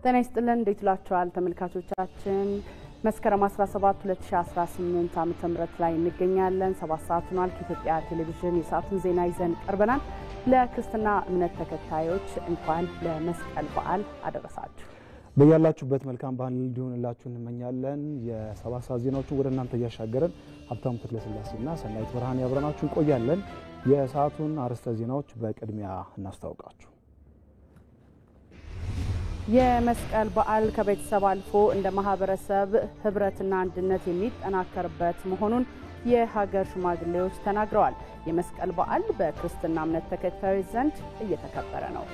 ጤና ይስጥልን እንዴት ላችኋል ተመልካቾቻችን መስከረም 17 2018 ዓመተ ምህረት ላይ እንገኛለን 7 ሰዓት ሆኗል ከኢትዮጵያ ቴሌቪዥን የሰዓቱን ዜና ይዘን ቀርበናል ለክርስትና እምነት ተከታዮች እንኳን ለመስቀል በዓል አደረሳችሁ በያላችሁበት መልካም በዓል እንዲሆንላችሁ እንመኛለን የ7 ሰዓት ዜናዎችን ወደ እናንተ ያሻገረን ሀብታሙ ተክለስላሴና ሰናይት ብርሃን ያብረናችሁ እንቆያለን የሰዓቱን አርዕስተ ዜናዎች በቅድሚያ እናስተዋውቃችሁ የመስቀል በዓል ከቤተሰብ አልፎ እንደ ማህበረሰብ ህብረትና አንድነት የሚጠናከርበት መሆኑን የሀገር ሽማግሌዎች ተናግረዋል የመስቀል በዓል በክርስትና እምነት ተከታዮች ዘንድ እየተከበረ ነው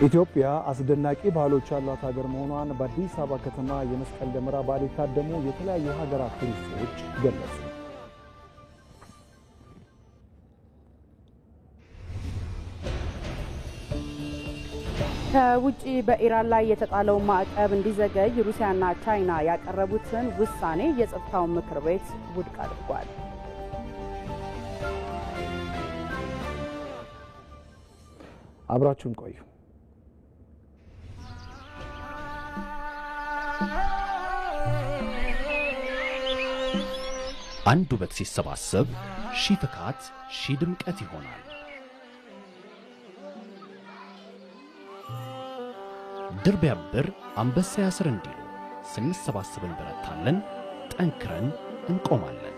ኢትዮጵያ አስደናቂ ባህሎች ያሏት ሀገር መሆኗን በአዲስ አበባ ከተማ የመስቀል ደመራ በዓል የታደሙ የተለያዩ ሀገራት ቱሪስቶች ገለጹ። ከውጪ በኢራን ላይ የተጣለው ማዕቀብ እንዲዘገይ ሩሲያና ቻይና ያቀረቡትን ውሳኔ የጸጥታው ምክር ቤት ውድቅ አድርጓል። አብራችሁን ቆዩ። አንዱ ውበት ሲሰባሰብ ሺህ ፍካት ሺህ ድምቀት ይሆናል ድር ቢያብር አንበሳ ያስር እንዲሉ ስንሰባሰብ እንበረታለን ጠንክረን እንቆማለን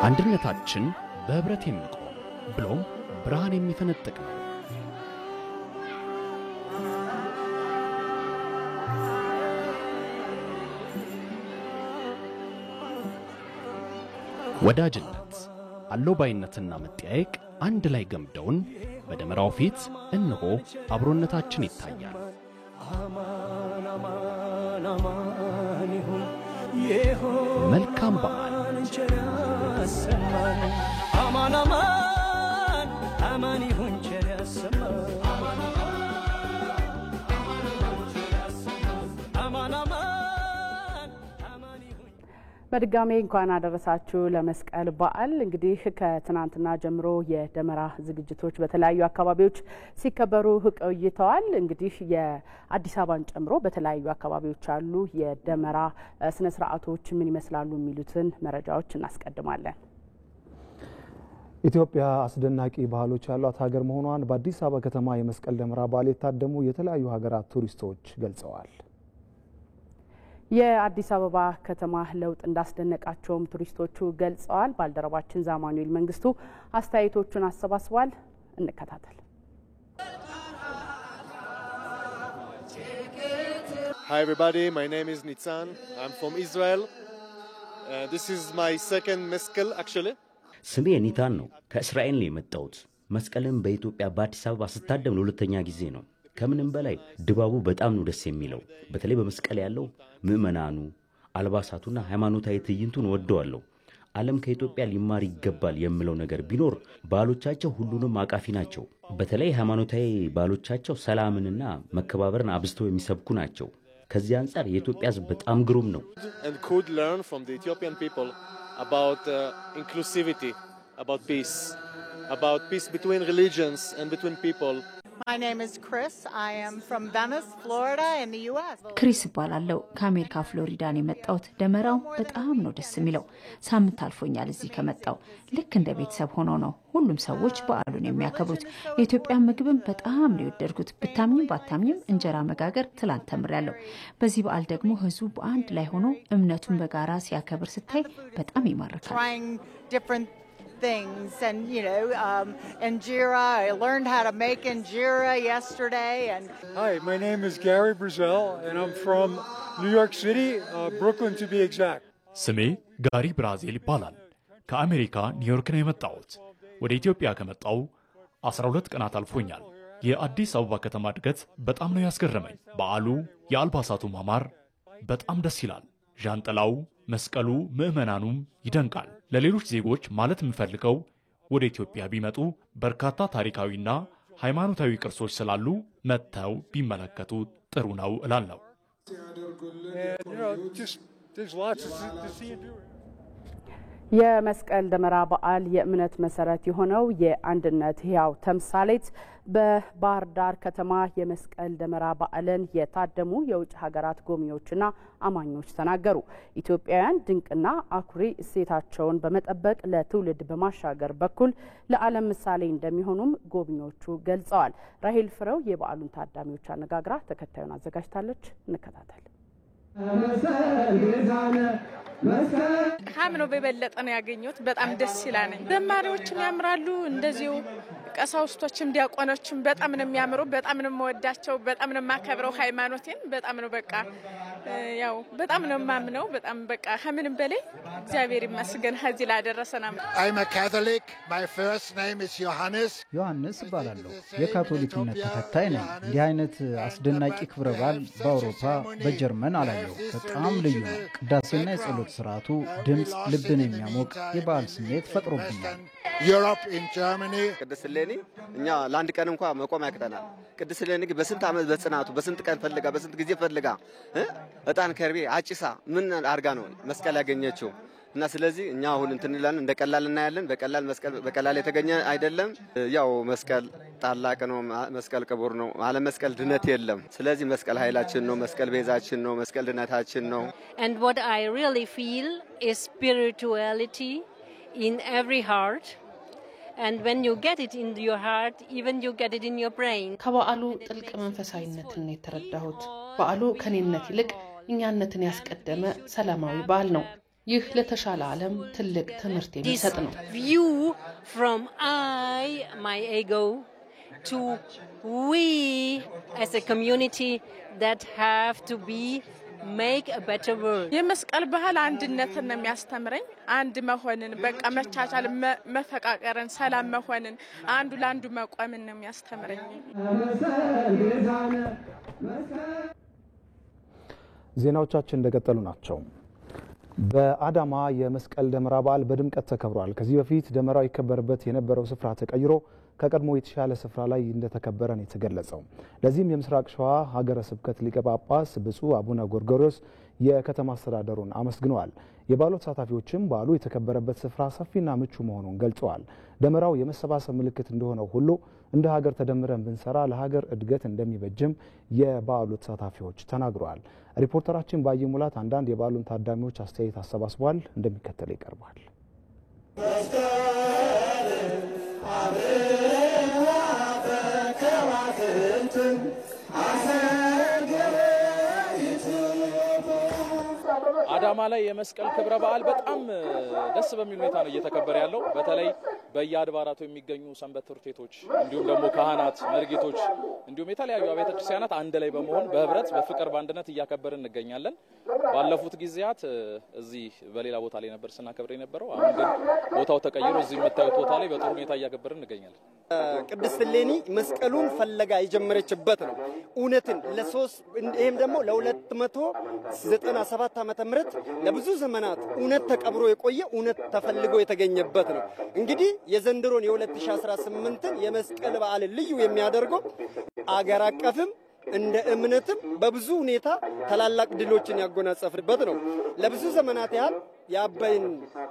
አንድነታችን በህብረት የሚቆም ብሎም ብርሃን የሚፈነጥቅ ነው ወዳጅነት አሎባይነትና መጠያየቅ አንድ ላይ ገምደውን በደመራው ፊት እነሆ አብሮነታችን ይታያል መልካም በዓል አማን ይሁን ቸር ያሰማን በድጋሜ እንኳን አደረሳችሁ ለመስቀል በዓል እንግዲህ ከትናንትና ጀምሮ የደመራ ዝግጅቶች በተለያዩ አካባቢዎች ሲከበሩ ቆይተዋል እንግዲህ የአዲስ አበባን ጨምሮ በተለያዩ አካባቢዎች አሉ የደመራ ስነ ስርዓቶች ምን ይመስላሉ የሚሉትን መረጃዎች እናስቀድማለን ኢትዮጵያ አስደናቂ ባህሎች ያሏት ሀገር መሆኗን በአዲስ አበባ ከተማ የመስቀል ደመራ በዓል የታደሙ የተለያዩ ሀገራት ቱሪስቶች ገልጸዋል የአዲስ አበባ ከተማ ለውጥ እንዳስደነቃቸውም ቱሪስቶቹ ገልጸዋል ባልደረባችን ዛማኑኤል መንግስቱ አስተያየቶቹን አሰባስቧል እንከታተል Hi everybody, my name is Nitzan. I'm from Israel. This is my second meskel actually. ስሜ ኒታን ነው ከእስራኤል ነው የመጣሁት መስቀልን በኢትዮጵያ በአዲስ አበባ ስታደም ለሁለተኛ ጊዜ ነው ከምንም በላይ ድባቡ በጣም ነው ደስ የሚለው በተለይ በመስቀል ያለው ምእመናኑ አልባሳቱና ሃይማኖታዊ ትዕይንቱን ወደዋለሁ ዓለም ከኢትዮጵያ ሊማር ይገባል የሚለው ነገር ቢኖር ባህሎቻቸው ሁሉንም አቃፊ ናቸው በተለይ ሃይማኖታዊ ባህሎቻቸው ሰላምንና መከባበርን አብዝተው የሚሰብኩ ናቸው ከዚህ አንፃር የኢትዮጵያ ሕዝብ በጣም ግሩም ነው and could learn from the Ethiopian people about inclusivity, about peace between religions and between people. My name is Chris. I am from Venice, Florida in the US. ክሪስ ይባላልው ከአሜሪካ ፍሎሪዳ ነው የመጣሁት ደመራው በጣም ነው ደስ የሚለው ሳምንት አልፎኛል እዚህ ከመጣው ልክ እንደ ቤተሰብ ሆኖ ነው ሁሉም ሰዎች በዓሉን የሚያከብሩት የኢትዮጵያ ምግብም በጣም ነው የወደድኩት ብታምኚም ባታምኚም እንጀራ መጋገር ትላንት ተምሬያለሁ በዚህ በዓል ደግሞ ህዝቡ በአንድ ላይ ሆኖ እምነቱን በጋራ ሲያከብር ስታይ በጣም ይማርካል things and injera I learned how to make injera yesterday and Hi my name is Gary Brazil and I'm from New York City Brooklyn to be exact ስሜ ጋሪ ብራዚል ይባላል ከአሜሪካ ኒውዮርክ ነው የመጣሁት ወደ ኢትዮጵያ ከመጣው 12 ቀናት አልፎኛል የአዲስ አበባ ከተማ እድገት በጣም ነው ያስገረመኝ በዓሉ የአልባሳቱ ማማር በጣም ደስ ይላል ዣንጥላው፣ መስቀሉ፣ ምዕመናኑም ይደንቃል። ለሌሎች ዜጎች ማለት የምፈልገው ወደ ኢትዮጵያ ቢመጡ በርካታ ታሪካዊና ሃይማኖታዊ ቅርሶች ስላሉ መጥተው ቢመለከቱ ጥሩ ነው እላለሁ። የመስቀል ደመራ በዓል የእምነት መሰረት የሆነው የአንድነት ሕያው ተምሳሌት በባህር ዳር ከተማ የመስቀል ደመራ በዓልን የታደሙ የውጭ ሀገራት ጎብኚዎችና አማኞች ተናገሩ። ኢትዮጵያውያን ድንቅና አኩሪ እሴታቸውን በመጠበቅ ለትውልድ በማሻገር በኩል ለዓለም ምሳሌ እንደሚሆኑም ጎብኚዎቹ ገልጸዋል። ራሄል ፍረው የበዓሉን ታዳሚዎች አነጋግራ ተከታዩን አዘጋጅታለች። እንከታተል። ካምነው በበለጠ ነው ያገኙት። በጣም ደስ ይላል። ዘማሪዎችም ያምራሉ፣ እንደዚሁ ቀሳውስቶችም ዲያቆኖችም በጣም ነው የሚያምሩ። በጣም ነው የምወዳቸው፣ በጣም ነው የማከብረው ሃይማኖቴን። በጣም ነው በቃ ያው በጣም ነው የማምነው። በጣም በቃ ከምንም በላይ እግዚአብሔር ይመስገን ከዚህ ላደረሰን። I'm a Catholic. My first name is Johannes. ዮሐንስ እባላለሁ። የካቶሊክ እምነት ተከታይ ነኝ። እንዲህ አይነት አስደናቂ ክብረ በዓል በአውሮፓ በጀርመን አላየሁ። በጣም ልዩ ነው። ቅዳሴና የጸሎት ስርዓቱ ድምፅ ልብን የሚያሞቅ የበዓል ስሜት ፈጥሮብኛል። Europe in Germany. ቅድስት እሌኒ እኛ ለአንድ ቀን እንኳን መቆም ያቅተናል። ቅድስት እሌኒ በስንት ዓመት በጽናቱ በስንት ቀን ፈልጋ በስንት ጊዜ ፈልጋ እጣን ከርቤ አጭሳ ምን አርጋ ነው መስቀል ያገኘችው። እና ስለዚህ እኛ አሁን እንትንላለን እንደቀላል እናያለን። በቀላል የተገኘ አይደለም። ያው መስቀል ታላቅ ነው። መስቀል ክቡር ነው። አለ መስቀል ድነት የለም። ስለዚህ መስቀል ኃይላችን ነው። መስቀል ቤዛችን ነው። መስቀል ድነታችን ነው። And what I really feel is spirituality in every heart. And when you get it in your heart, even you get it in your brain. ከበዓሉ ጥልቅ መንፈሳዊነትን ነው የተረዳሁት። በዓሉ ከኔነት ይልቅ እኛነትን ያስቀደመ ሰላማዊ በዓል ነው። ይህ ለተሻለ ዓለም ትልቅ ትምህርት የሚሰጥ ነው። View from my ego to we as a community that have to be make a better world. የመስቀል ባህል አንድነትን ነው የሚያስተምረኝ። አንድ መሆንን በቃ መቻቻል፣ መፈቃቀርን፣ ሰላም መሆንን፣ አንዱ ለአንዱ መቆምን ነው የሚያስተምረኝ። ዜናዎቻችን እንደቀጠሉ ናቸው። በአዳማ የመስቀል ደመራ በዓል በድምቀት ተከብሯል። ከዚህ በፊት ደመራው ይከበርበት የነበረው ስፍራ ተቀይሮ ከቀድሞ የተሻለ ስፍራ ላይ እንደተከበረ ነው የተገለጸው። ለዚህም የምስራቅ ሸዋ ሀገረ ስብከት ሊቀ ጳጳስ ብፁዕ አቡነ ጎርጎርዮስ የከተማ አስተዳደሩን አመስግነዋል። የበዓሉ ተሳታፊዎችም በዓሉ የተከበረበት ስፍራ ሰፊና ምቹ መሆኑን ገልጸዋል። ደመራው የመሰባሰብ ምልክት እንደሆነው ሁሉ እንደ ሀገር ተደምረን ብንሰራ ለሀገር እድገት እንደሚበጅም የበዓሉ ተሳታፊዎች ተናግረዋል። ሪፖርተራችን ባየ ሙላት አንዳንድ የበዓሉን ታዳሚዎች አስተያየት አሰባስቧል። እንደሚከተለው ይቀርባል። አዳማ ላይ የመስቀል ክብረ በዓል በጣም ደስ በሚል ሁኔታ ነው እየተከበረ ያለው። በተለይ በየአድባራቱ የሚገኙ ሰንበት ትምህርት ቤቶች እንዲሁም ደግሞ ካህናት፣ መርጌቶች እንዲሁም የተለያዩ አብያተ ክርስቲያናት አንድ ላይ በመሆን በህብረት በፍቅር በአንድነት እያከበርን እንገኛለን። ባለፉት ጊዜያት እዚህ በሌላ ቦታ ላይ ነበር ስናከብር የነበረው። አሁን ግን ቦታው ተቀይሮ እዚህ የምታዩት ቦታ ላይ በጥሩ ሁኔታ እያከበርን እንገኛለን። ቅድስት እሌኒ መስቀሉን ፈለጋ የጀመረችበት ነው። እውነትን ይሄም ደግሞ ለ297 ዓመተ ምህረት ለብዙ ዘመናት እውነት ተቀብሮ የቆየ እውነት ተፈልጎ የተገኘበት ነው። እንግዲህ የዘንድሮን የ2018ን የመስቀል በዓል ልዩ የሚያደርገው አገር አቀፍም እንደ እምነትም በብዙ ሁኔታ ታላላቅ ድሎችን ያጎናጸፍበት ነው። ለብዙ ዘመናት ያህል የአባይን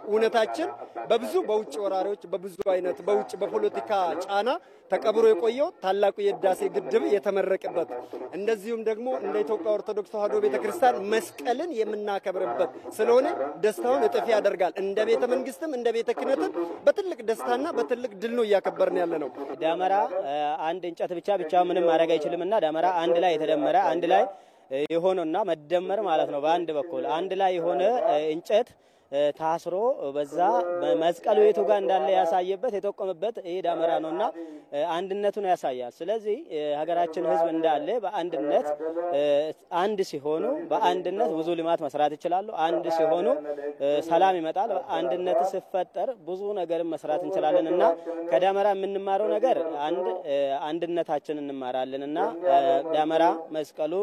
እውነታችን በብዙ በውጭ ወራሪዎች በብዙ አይነት በውጭ በፖለቲካ ጫና ተቀብሮ የቆየው ታላቁ የህዳሴ ግድብ የተመረቀበት እንደዚሁም ደግሞ እንደ ኢትዮጵያ ኦርቶዶክስ ተዋሕዶ ቤተክርስቲያን መስቀልን የምናከብርበት ስለሆነ ደስታውን እጥፍ ያደርጋል። እንደ ቤተ መንግስትም እንደ ቤተ ክህነትም በትልቅ ደስታና በትልቅ ድል ነው እያከበርን ያለ ነው። ደመራ አንድ እንጨት ብቻ ምንም ማድረግ አይችልምና ደመራ አንድ ላይ የተደመረ አንድ ላይ የሆነና መደመር ማለት ነው። በአንድ በኩል አንድ ላይ የሆነ እንጨት ታስሮ በዛ መስቀሉ የቱ ጋር እንዳለ ያሳየበት የተቆመበት ይሄ ደመራ ነውና አንድነቱን ያሳያል። ስለዚህ ሀገራችን ህዝብ እንዳለ በአንድነት አንድ ሲሆኑ በአንድነት ብዙ ልማት መስራት ይችላሉ። አንድ ሲሆኑ ሰላም ይመጣል። አንድነት ሲፈጠር ብዙ ነገር መስራት እንችላለንና ከደመራ የምንማረው ነገር አንድነታችን እንማራለንና ደመራ መስቀሉ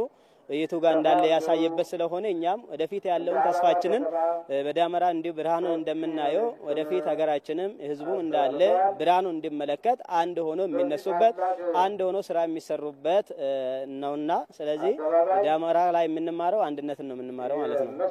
የቱ ጋር እንዳለ ያሳየበት ስለሆነ እኛም ወደፊት ያለውን ተስፋችንን በዳመራ እንዲሁ ብርሃኑን እንደምናየው ወደፊት ሀገራችንም ህዝቡ እንዳለ ብርሃኑን እንዲመለከት አንድ ሆኖ የሚነሱበት አንድ ሆኖ ስራ የሚሰሩበት ነውና ስለዚህ ዳመራ ላይ የምንማረው አንድነትን ነው የምንማረው ማለት ነው።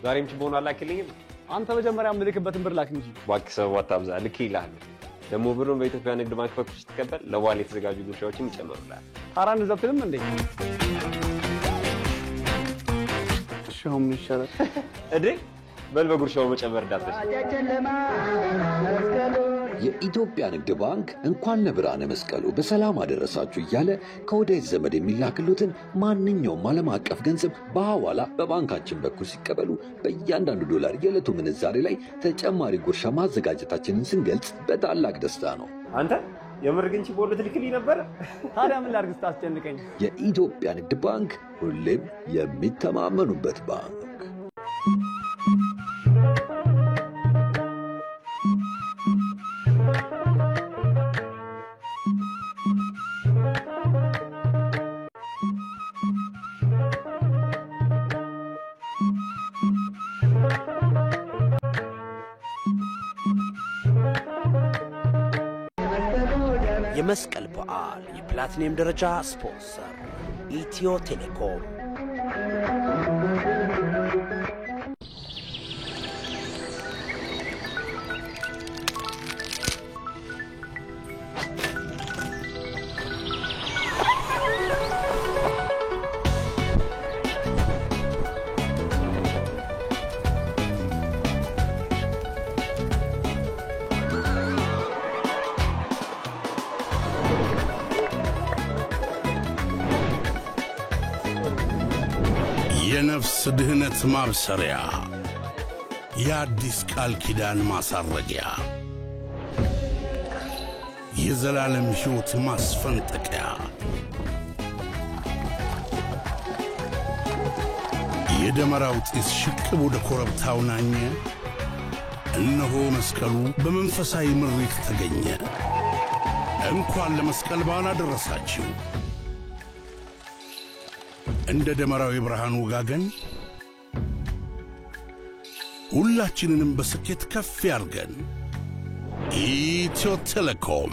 ዛሬም ችቦን አላክልኝም አንተ መጀመሪያ ምልክበትን ብር ላክ እንጂ ዋክሰው አታብዛ ልክ ይላል ደሞ ብሩን በኢትዮጵያ ንግድ ባንክ በኩል ስትቀበል ለዋሌ የተዘጋጁ ጉርሻዎችን ይጨምሩላል ታራን ዘብትልም እንዴ ሻውም ይሻላል እዴ በልበጉርሻው መጨመር ዳተሽ የኢትዮጵያ ንግድ ባንክ እንኳን ለብርሃነ መስቀሉ በሰላም አደረሳችሁ እያለ ከወዳጅ ዘመድ የሚላክሉትን ማንኛውም ዓለም አቀፍ ገንዘብ በሐዋላ በባንካችን በኩል ሲቀበሉ በእያንዳንዱ ዶላር የዕለቱ ምንዛሬ ላይ ተጨማሪ ጉርሻ ማዘጋጀታችንን ስንገልጽ በታላቅ ደስታ ነው። አንተ የምር ግን ችቦ ልትልክልኝ ነበር? ታዲያ ምን ላድርግ ስታስጨንቀኝ? የኢትዮጵያ ንግድ ባንክ ሁሌም የሚተማመኑበት ባንክ። የመስቀል በዓል የፕላቲኒየም ደረጃ ስፖንሰር ኢትዮ ቴሌኮም። የነፍስ ድህነት ማብሰሪያ የአዲስ ቃል ኪዳን ማሳረጊያ የዘላለም ሕይወት ማስፈንጠቂያ የደመራው ጢስ ሽቅብ ወደ ኮረብታው ናኘ። እነሆ መስቀሉ በመንፈሳዊ ምሪት ተገኘ። እንኳን ለመስቀል በዓል አደረሳችሁ። እንደ ደመራው የብርሃን ወጋገን ሁላችንንም በስኬት ከፍ ያርገን። ኢትዮ ቴሌኮም።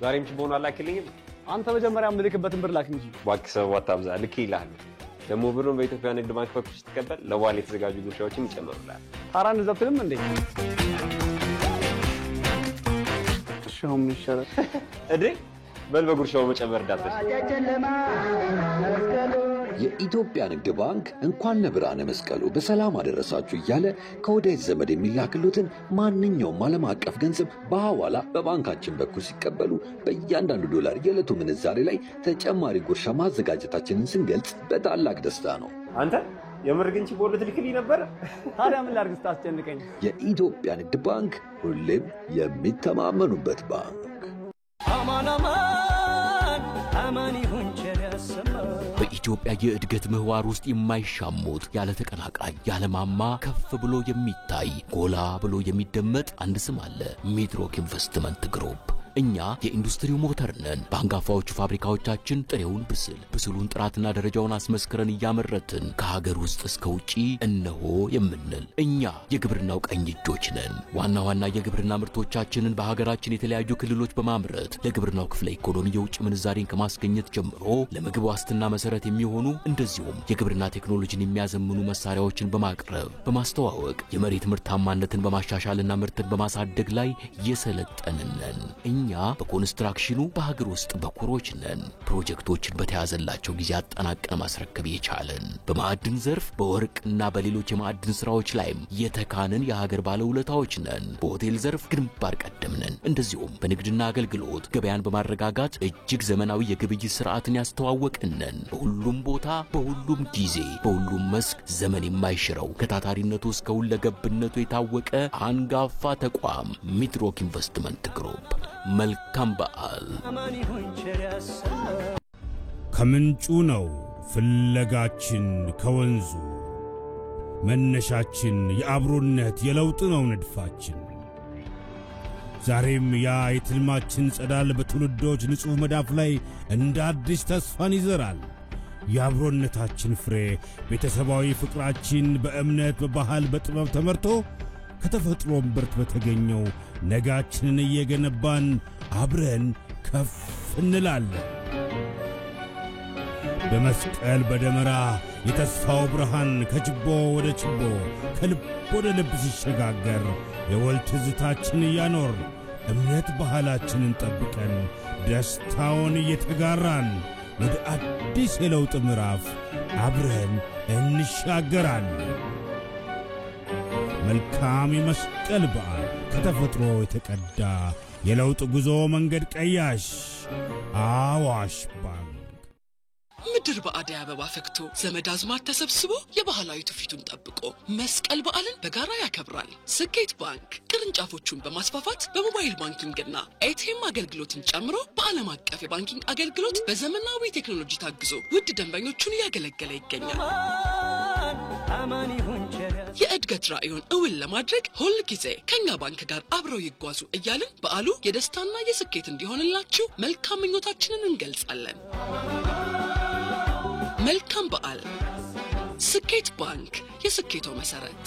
ዛሬም ችቦን አላክልኝም? አንተ መጀመሪያ ምልክበትን ብር ላክ እንጂ ዋክሰው አታብዛ ልክ ይላል ደሞ ብሩን በኢትዮጵያ ንግድ ባንክ በኩል ስትቀበል ለዋሌ የተዘጋጁ ጉርሻዎችን ይጨምሩላል። ታራን ዘብትልም እንዴ ሻውም ይሻላል እዴ በልበጉርሻው መጨመር ዳተሽ የኢትዮጵያ ንግድ ባንክ እንኳን ለብርሃነ መስቀሉ በሰላም አደረሳችሁ እያለ ከወዳጅ ዘመድ የሚላክሉትን ማንኛውም ዓለም አቀፍ ገንዘብ በሐዋላ በባንካችን በኩል ሲቀበሉ በእያንዳንዱ ዶላር የዕለቱ ምንዛሬ ላይ ተጨማሪ ጉርሻ ማዘጋጀታችንን ስንገልጽ በታላቅ ደስታ ነው። አንተ የምር ግን ችቦ ልትልክልኝ ነበር? ታዲያ ምን ላድርግ ስታስጨንቀኝ? የኢትዮጵያ ንግድ ባንክ ሁሌም የሚተማመኑበት ባንክ። በኢትዮጵያ የእድገት ምህዋር ውስጥ የማይሻሙት ያለ ተቀናቃኝ ያለ ማማ ከፍ ብሎ የሚታይ ጎላ ብሎ የሚደመጥ አንድ ስም አለ። ሚድሮክ ኢንቨስትመንት ግሩፕ። እኛ የኢንዱስትሪው ሞተር ነን። በአንጋፋዎቹ ፋብሪካዎቻችን ጥሬውን ብስሉን ጥራትና ደረጃውን አስመስክረን እያመረትን ከሀገር ውስጥ እስከ ውጪ እነሆ የምንል እኛ የግብርናው ቀኝ እጆች ነን። ዋና የግብርና ምርቶቻችንን በሀገራችን የተለያዩ ክልሎች በማምረት ለግብርናው ክፍለ ኢኮኖሚ የውጭ ምንዛሬን ከማስገኘት ጀምሮ ለምግብ ዋስትና መሰረት የሚሆኑ እንደዚሁም የግብርና ቴክኖሎጂን የሚያዘምኑ መሳሪያዎችን በማቅረብ በማስተዋወቅ የመሬት ምርታማነትን በማሻሻልና ምርትን በማሳደግ ላይ የሰለጠንን ነን። እኛ በኮንስትራክሽኑ በሀገር ውስጥ በኩሮች ነን። ፕሮጀክቶችን በተያዘላቸው ጊዜ አጠናቀን ማስረከብ የቻለን በማዕድን ዘርፍ በወርቅና በሌሎች የማዕድን ስራዎች ላይም የተካንን የሀገር ባለውለታዎች ነን። በሆቴል ዘርፍ ግንባር ቀደም ነን። እንደዚሁም በንግድና አገልግሎት ገበያን በማረጋጋት እጅግ ዘመናዊ የግብይት ስርዓትን ያስተዋወቅን ነን። በሁሉም ቦታ በሁሉም ጊዜ በሁሉም መስክ ዘመን የማይሽረው ከታታሪነቱ እስከ ሁለገብነቱ የታወቀ አንጋፋ ተቋም ሚድሮክ ኢንቨስትመንት ግሩፕ። መልካም በዓል። ከምንጩ ነው ፍለጋችን ከወንዙ መነሻችን የአብሮነት የለውጥ ነው ንድፋችን። ዛሬም ያ የትልማችን ጸዳል በትውልዶች ንጹህ መዳፍ ላይ እንደ አዲስ ተስፋን ይዘራል። የአብሮነታችን ፍሬ ቤተሰባዊ ፍቅራችን በእምነት በባህል በጥበብ ተመርቶ ከተፈጥሮ ምርት በተገኘው ነጋችንን እየገነባን አብረን ከፍ እንላለን። በመስቀል በደመራ የተስፋው ብርሃን ከችቦ ወደ ችቦ ከልብ ወደ ልብ ሲሸጋገር የወል ትዝታችን እያኖር እምነት ባህላችንን ጠብቀን ደስታውን እየተጋራን ወደ አዲስ የለውጥ ምዕራፍ አብረን እንሻገራለን። መልካም የመስቀል በዓል ከተፈጥሮ የተቀዳ የለውጥ ጉዞ መንገድ ቀያሽ አዋሽ ባንክ። ምድር በአደይ አበባ ፈክቶ ዘመድ አዝማድ ተሰብስቦ የባህላዊ ትውፊቱን ጠብቆ መስቀል በዓልን በጋራ ያከብራል። ስኬት ባንክ ቅርንጫፎቹን በማስፋፋት በሞባይል ባንኪንግና ኤቲኤም አገልግሎትን ጨምሮ በዓለም አቀፍ የባንኪንግ አገልግሎት በዘመናዊ ቴክኖሎጂ ታግዞ ውድ ደንበኞቹን እያገለገለ ይገኛል። የእድገት ራዕዩን እውን ለማድረግ ሁል ጊዜ ከኛ ባንክ ጋር አብረው ይጓዙ እያልን በዓሉ የደስታና የስኬት እንዲሆንላችሁ መልካም ምኞታችንን እንገልጻለን። መልካም በዓል። ስኬት ባንክ የስኬቶ መሰረት።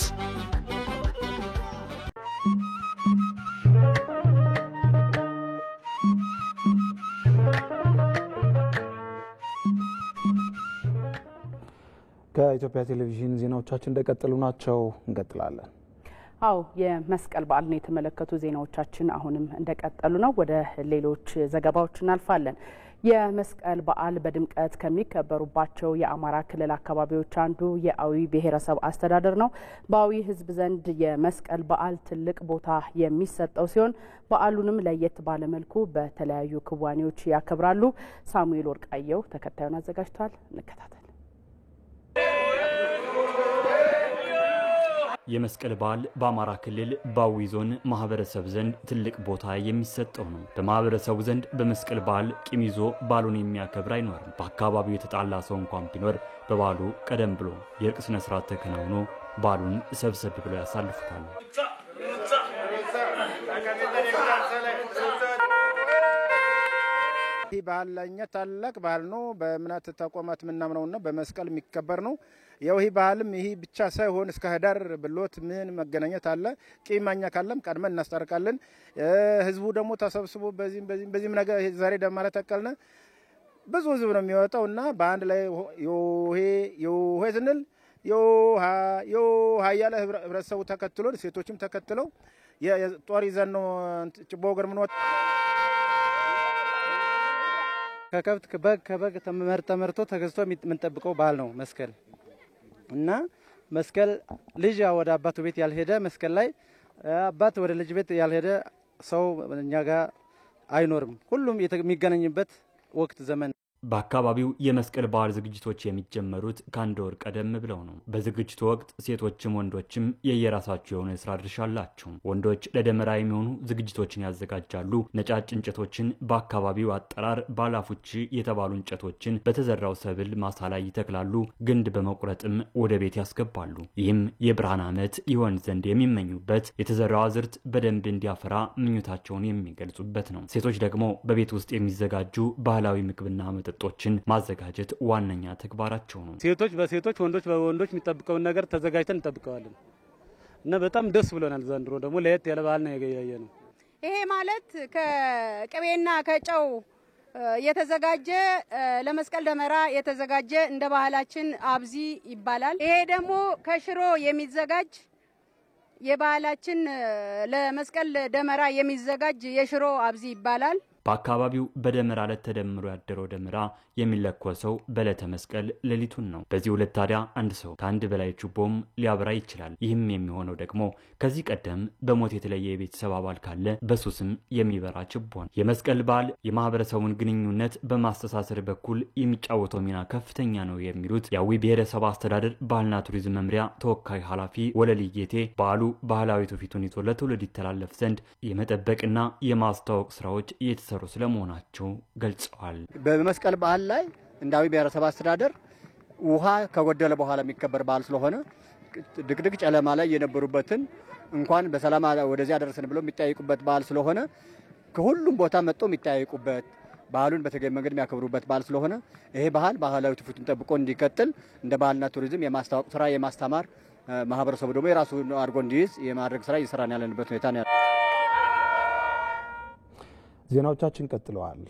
ከኢትዮጵያ ቴሌቪዥን ዜናዎቻችን እንደቀጠሉ ናቸው። እንቀጥላለን። አው የመስቀል በዓልን የተመለከቱ ዜናዎቻችን አሁንም እንደቀጠሉ ነው። ወደ ሌሎች ዘገባዎች እናልፋለን። የመስቀል በዓል በድምቀት ከሚከበሩባቸው የአማራ ክልል አካባቢዎች አንዱ የአዊ ብሔረሰብ አስተዳደር ነው። በአዊ ሕዝብ ዘንድ የመስቀል በዓል ትልቅ ቦታ የሚሰጠው ሲሆን በዓሉንም ለየት ባለመልኩ በተለያዩ ክዋኔዎች ያከብራሉ። ሳሙኤል ወርቃየው ተከታዩን አዘጋጅቷል። እንከታተል። የመስቀል በዓል በአማራ ክልል በአዊ ዞን ማህበረሰብ ዘንድ ትልቅ ቦታ የሚሰጠው ነው። በማህበረሰቡ ዘንድ በመስቀል በዓል ቂም ይዞ በዓሉን የሚያከብር አይኖርም። በአካባቢው የተጣላ ሰው እንኳን ቢኖር በበዓሉ ቀደም ብሎ የእርቅ ስነ ስርዓት ተከናውኖ በዓሉን ሰብሰብ ብሎ ያሳልፉታል። ይህ ባህል ለእኛ ታላቅ ባህል ነው። በእምነት ተቋማት የምናምነውና በመስቀል የሚከበር ነው። ይህ ባህልም ይህ ብቻ ሳይሆን እስከ ህዳር ብሎት ምን መገናኘት አለ። ቂማኛ ካለም ቀድመን እናስታርቃለን። ህዝቡ ደግሞ ተሰብስቦ በዚህም ነገር ዛሬ ደማራ ተቀልነ ብዙ ህዝብ ነው የሚወጣው እና በአንድ ላይ ዮሄ ስንል ዮሃ እያለ ህብረተሰቡ ተከትሎ ሴቶችም ተከትለው የጦር ይዘን ነው ችቦ ገር ምን ወጥ ከከብት ከበግ ተመርቶ ተገዝቶ የምንጠብቀው በዓል ነው መስቀል እና መስቀል ልጅ ወደ አባቱ ቤት ያልሄደ መስቀል ላይ አባት ወደ ልጅ ቤት ያልሄደ ሰው እኛ ጋር አይኖርም። ሁሉም የሚገናኝበት ወቅት ዘመን በአካባቢው የመስቀል በዓል ዝግጅቶች የሚጀመሩት ከአንድ ወር ቀደም ብለው ነው። በዝግጅቱ ወቅት ሴቶችም ወንዶችም የየራሳቸው የሆነ የስራ ድርሻ አላቸው። ወንዶች ለደመራ የሚሆኑ ዝግጅቶችን ያዘጋጃሉ። ነጫጭ እንጨቶችን በአካባቢው አጠራር ባላፉቺ የተባሉ እንጨቶችን በተዘራው ሰብል ማሳ ላይ ይተክላሉ። ግንድ በመቁረጥም ወደ ቤት ያስገባሉ። ይህም የብርሃን ዓመት ይሆን ዘንድ የሚመኙበት፣ የተዘራው አዝርት በደንብ እንዲያፈራ ምኞታቸውን የሚገልጹበት ነው። ሴቶች ደግሞ በቤት ውስጥ የሚዘጋጁ ባህላዊ ምግብና መጠጦችን ማዘጋጀት ዋነኛ ተግባራቸው ነው። ሴቶች በሴቶች ወንዶች በወንዶች የሚጠብቀውን ነገር ተዘጋጅተን እንጠብቀዋለን እና በጣም ደስ ብሎናል። ዘንድሮ ደግሞ ለየት ያለ በዓል ነው ያየነው። ይሄ ማለት ከቅቤና ከጨው የተዘጋጀ ለመስቀል ደመራ የተዘጋጀ እንደ ባህላችን አብዚ ይባላል። ይሄ ደግሞ ከሽሮ የሚዘጋጅ የባህላችን ለመስቀል ደመራ የሚዘጋጅ የሽሮ አብዚ ይባላል። በአካባቢው በደመራ ዕለት ተደምሮ ያደረው ደመራ የሚለኮሰው በዕለተ መስቀል ሌሊቱን ነው። በዚህ ዕለት ታዲያ አንድ ሰው ከአንድ በላይ ችቦም ሊያበራ ይችላል። ይህም የሚሆነው ደግሞ ከዚህ ቀደም በሞት የተለየ የቤተሰብ አባል ካለ በሱ ስም የሚበራ ችቦ ነው። የመስቀል በዓል የማህበረሰቡን ግንኙነት በማስተሳሰር በኩል የሚጫወተው ሚና ከፍተኛ ነው የሚሉት የአዊ ብሔረሰብ አስተዳደር ባህልና ቱሪዝም መምሪያ ተወካይ ኃላፊ ወለሊ ጌቴ በዓሉ ባህላዊ ትውፊቱን ይዞ ለትውልድ ይተላለፍ ዘንድ የመጠበቅና የማስተዋወቅ ስራዎች እየተሰሩ ስለመሆናቸው ገልጸዋል። በመስቀል በዓል ላይ እንዳዊ ብሔረሰብ አስተዳደር ውሃ ከጎደለ በኋላ የሚከበር በዓል ስለሆነ ድቅድቅ ጨለማ ላይ የነበሩበትን እንኳን በሰላም ወደዚህ አደረሰን ብለው የሚጠያይቁበት በዓል ስለሆነ ከሁሉም ቦታ መጥተው የሚጠያይቁበት ባህሉን በተገቢ መንገድ የሚያከብሩበት በዓል ስለሆነ ይሄ ባህል ባህላዊ ትውፊቱን ጠብቆ እንዲቀጥል እንደ ባህልና ቱሪዝም የማስተዋወቅ ስራ የማስተማር ማህበረሰቡ ደግሞ የራሱ አድርጎ እንዲይዝ የማድረግ ስራ እየሰራን ያለንበት ሁኔታ ነው። ዜናዎቻችን ቀጥለዋል።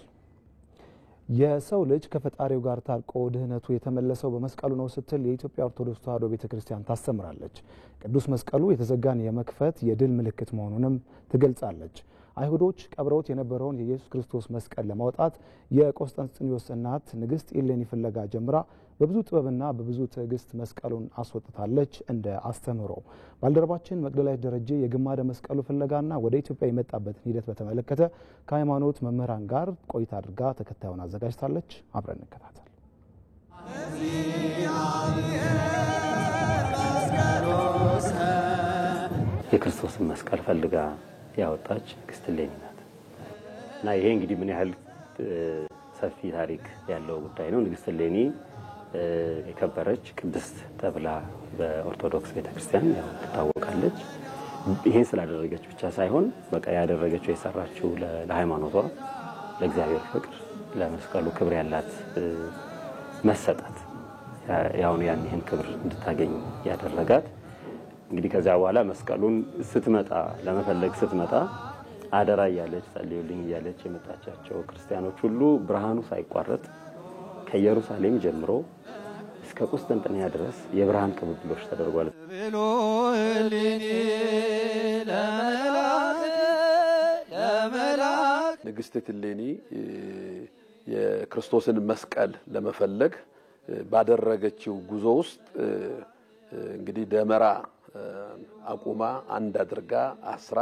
የሰው ልጅ ከፈጣሪው ጋር ታርቆ ድህነቱ የተመለሰው በመስቀሉ ነው ስትል የኢትዮጵያ ኦርቶዶክስ ተዋሕዶ ቤተክርስቲያን ታስተምራለች። ቅዱስ መስቀሉ የተዘጋን የመክፈት የድል ምልክት መሆኑንም ትገልጻለች። አይሁዶች ቀብረውት የነበረውን የኢየሱስ ክርስቶስ መስቀል ለማውጣት የቆስጠንጢኖስ እናት ንግስት ኢሌኒ ፍለጋ ጀምራ በብዙ ጥበብና በብዙ ትዕግስት መስቀሉን አስወጥታለች። እንደ አስተምህሮ ባልደረባችን መቅደላዊት ደረጀ የግማደ መስቀሉ ፍለጋና ወደ ኢትዮጵያ የመጣበትን ሂደት በተመለከተ ከሃይማኖት መምህራን ጋር ቆይታ አድርጋ ተከታዩን አዘጋጅታለች። አብረን እንከታተል። የክርስቶስን መስቀል ፈልጋ ያወጣች ንግስት ኢሌኒ ናት እና ይሄ እንግዲህ ምን ያህል ሰፊ ታሪክ ያለው ጉዳይ ነው። ንግስት ኢሌኒ የከበረች ቅድስት ተብላ በኦርቶዶክስ ቤተክርስቲያን ያው ትታወቃለች። ይሄን ስላደረገች ብቻ ሳይሆን በቃ ያደረገችው የሰራችው ለሃይማኖቷ፣ ለእግዚአብሔር ፍቅር፣ ለመስቀሉ ክብር ያላት መሰጠት ያውን ይህን ክብር እንድታገኝ ያደረጋት እንግዲህ ከዛ በኋላ መስቀሉን ስትመጣ ለመፈለግ ስትመጣ አደራ እያለች ጸልዩልኝ እያለች የመጣቻቸው ክርስቲያኖች ሁሉ ብርሃኑ ሳይቋረጥ ከኢየሩሳሌም ጀምሮ እስከ ቁስጥንጥንያ ድረስ የብርሃን ቅብብሎች ተደርጓል። ንግስት ኢሌኒ የክርስቶስን መስቀል ለመፈለግ ባደረገችው ጉዞ ውስጥ እንግዲህ ደመራ አቁማ አንድ አድርጋ አስራ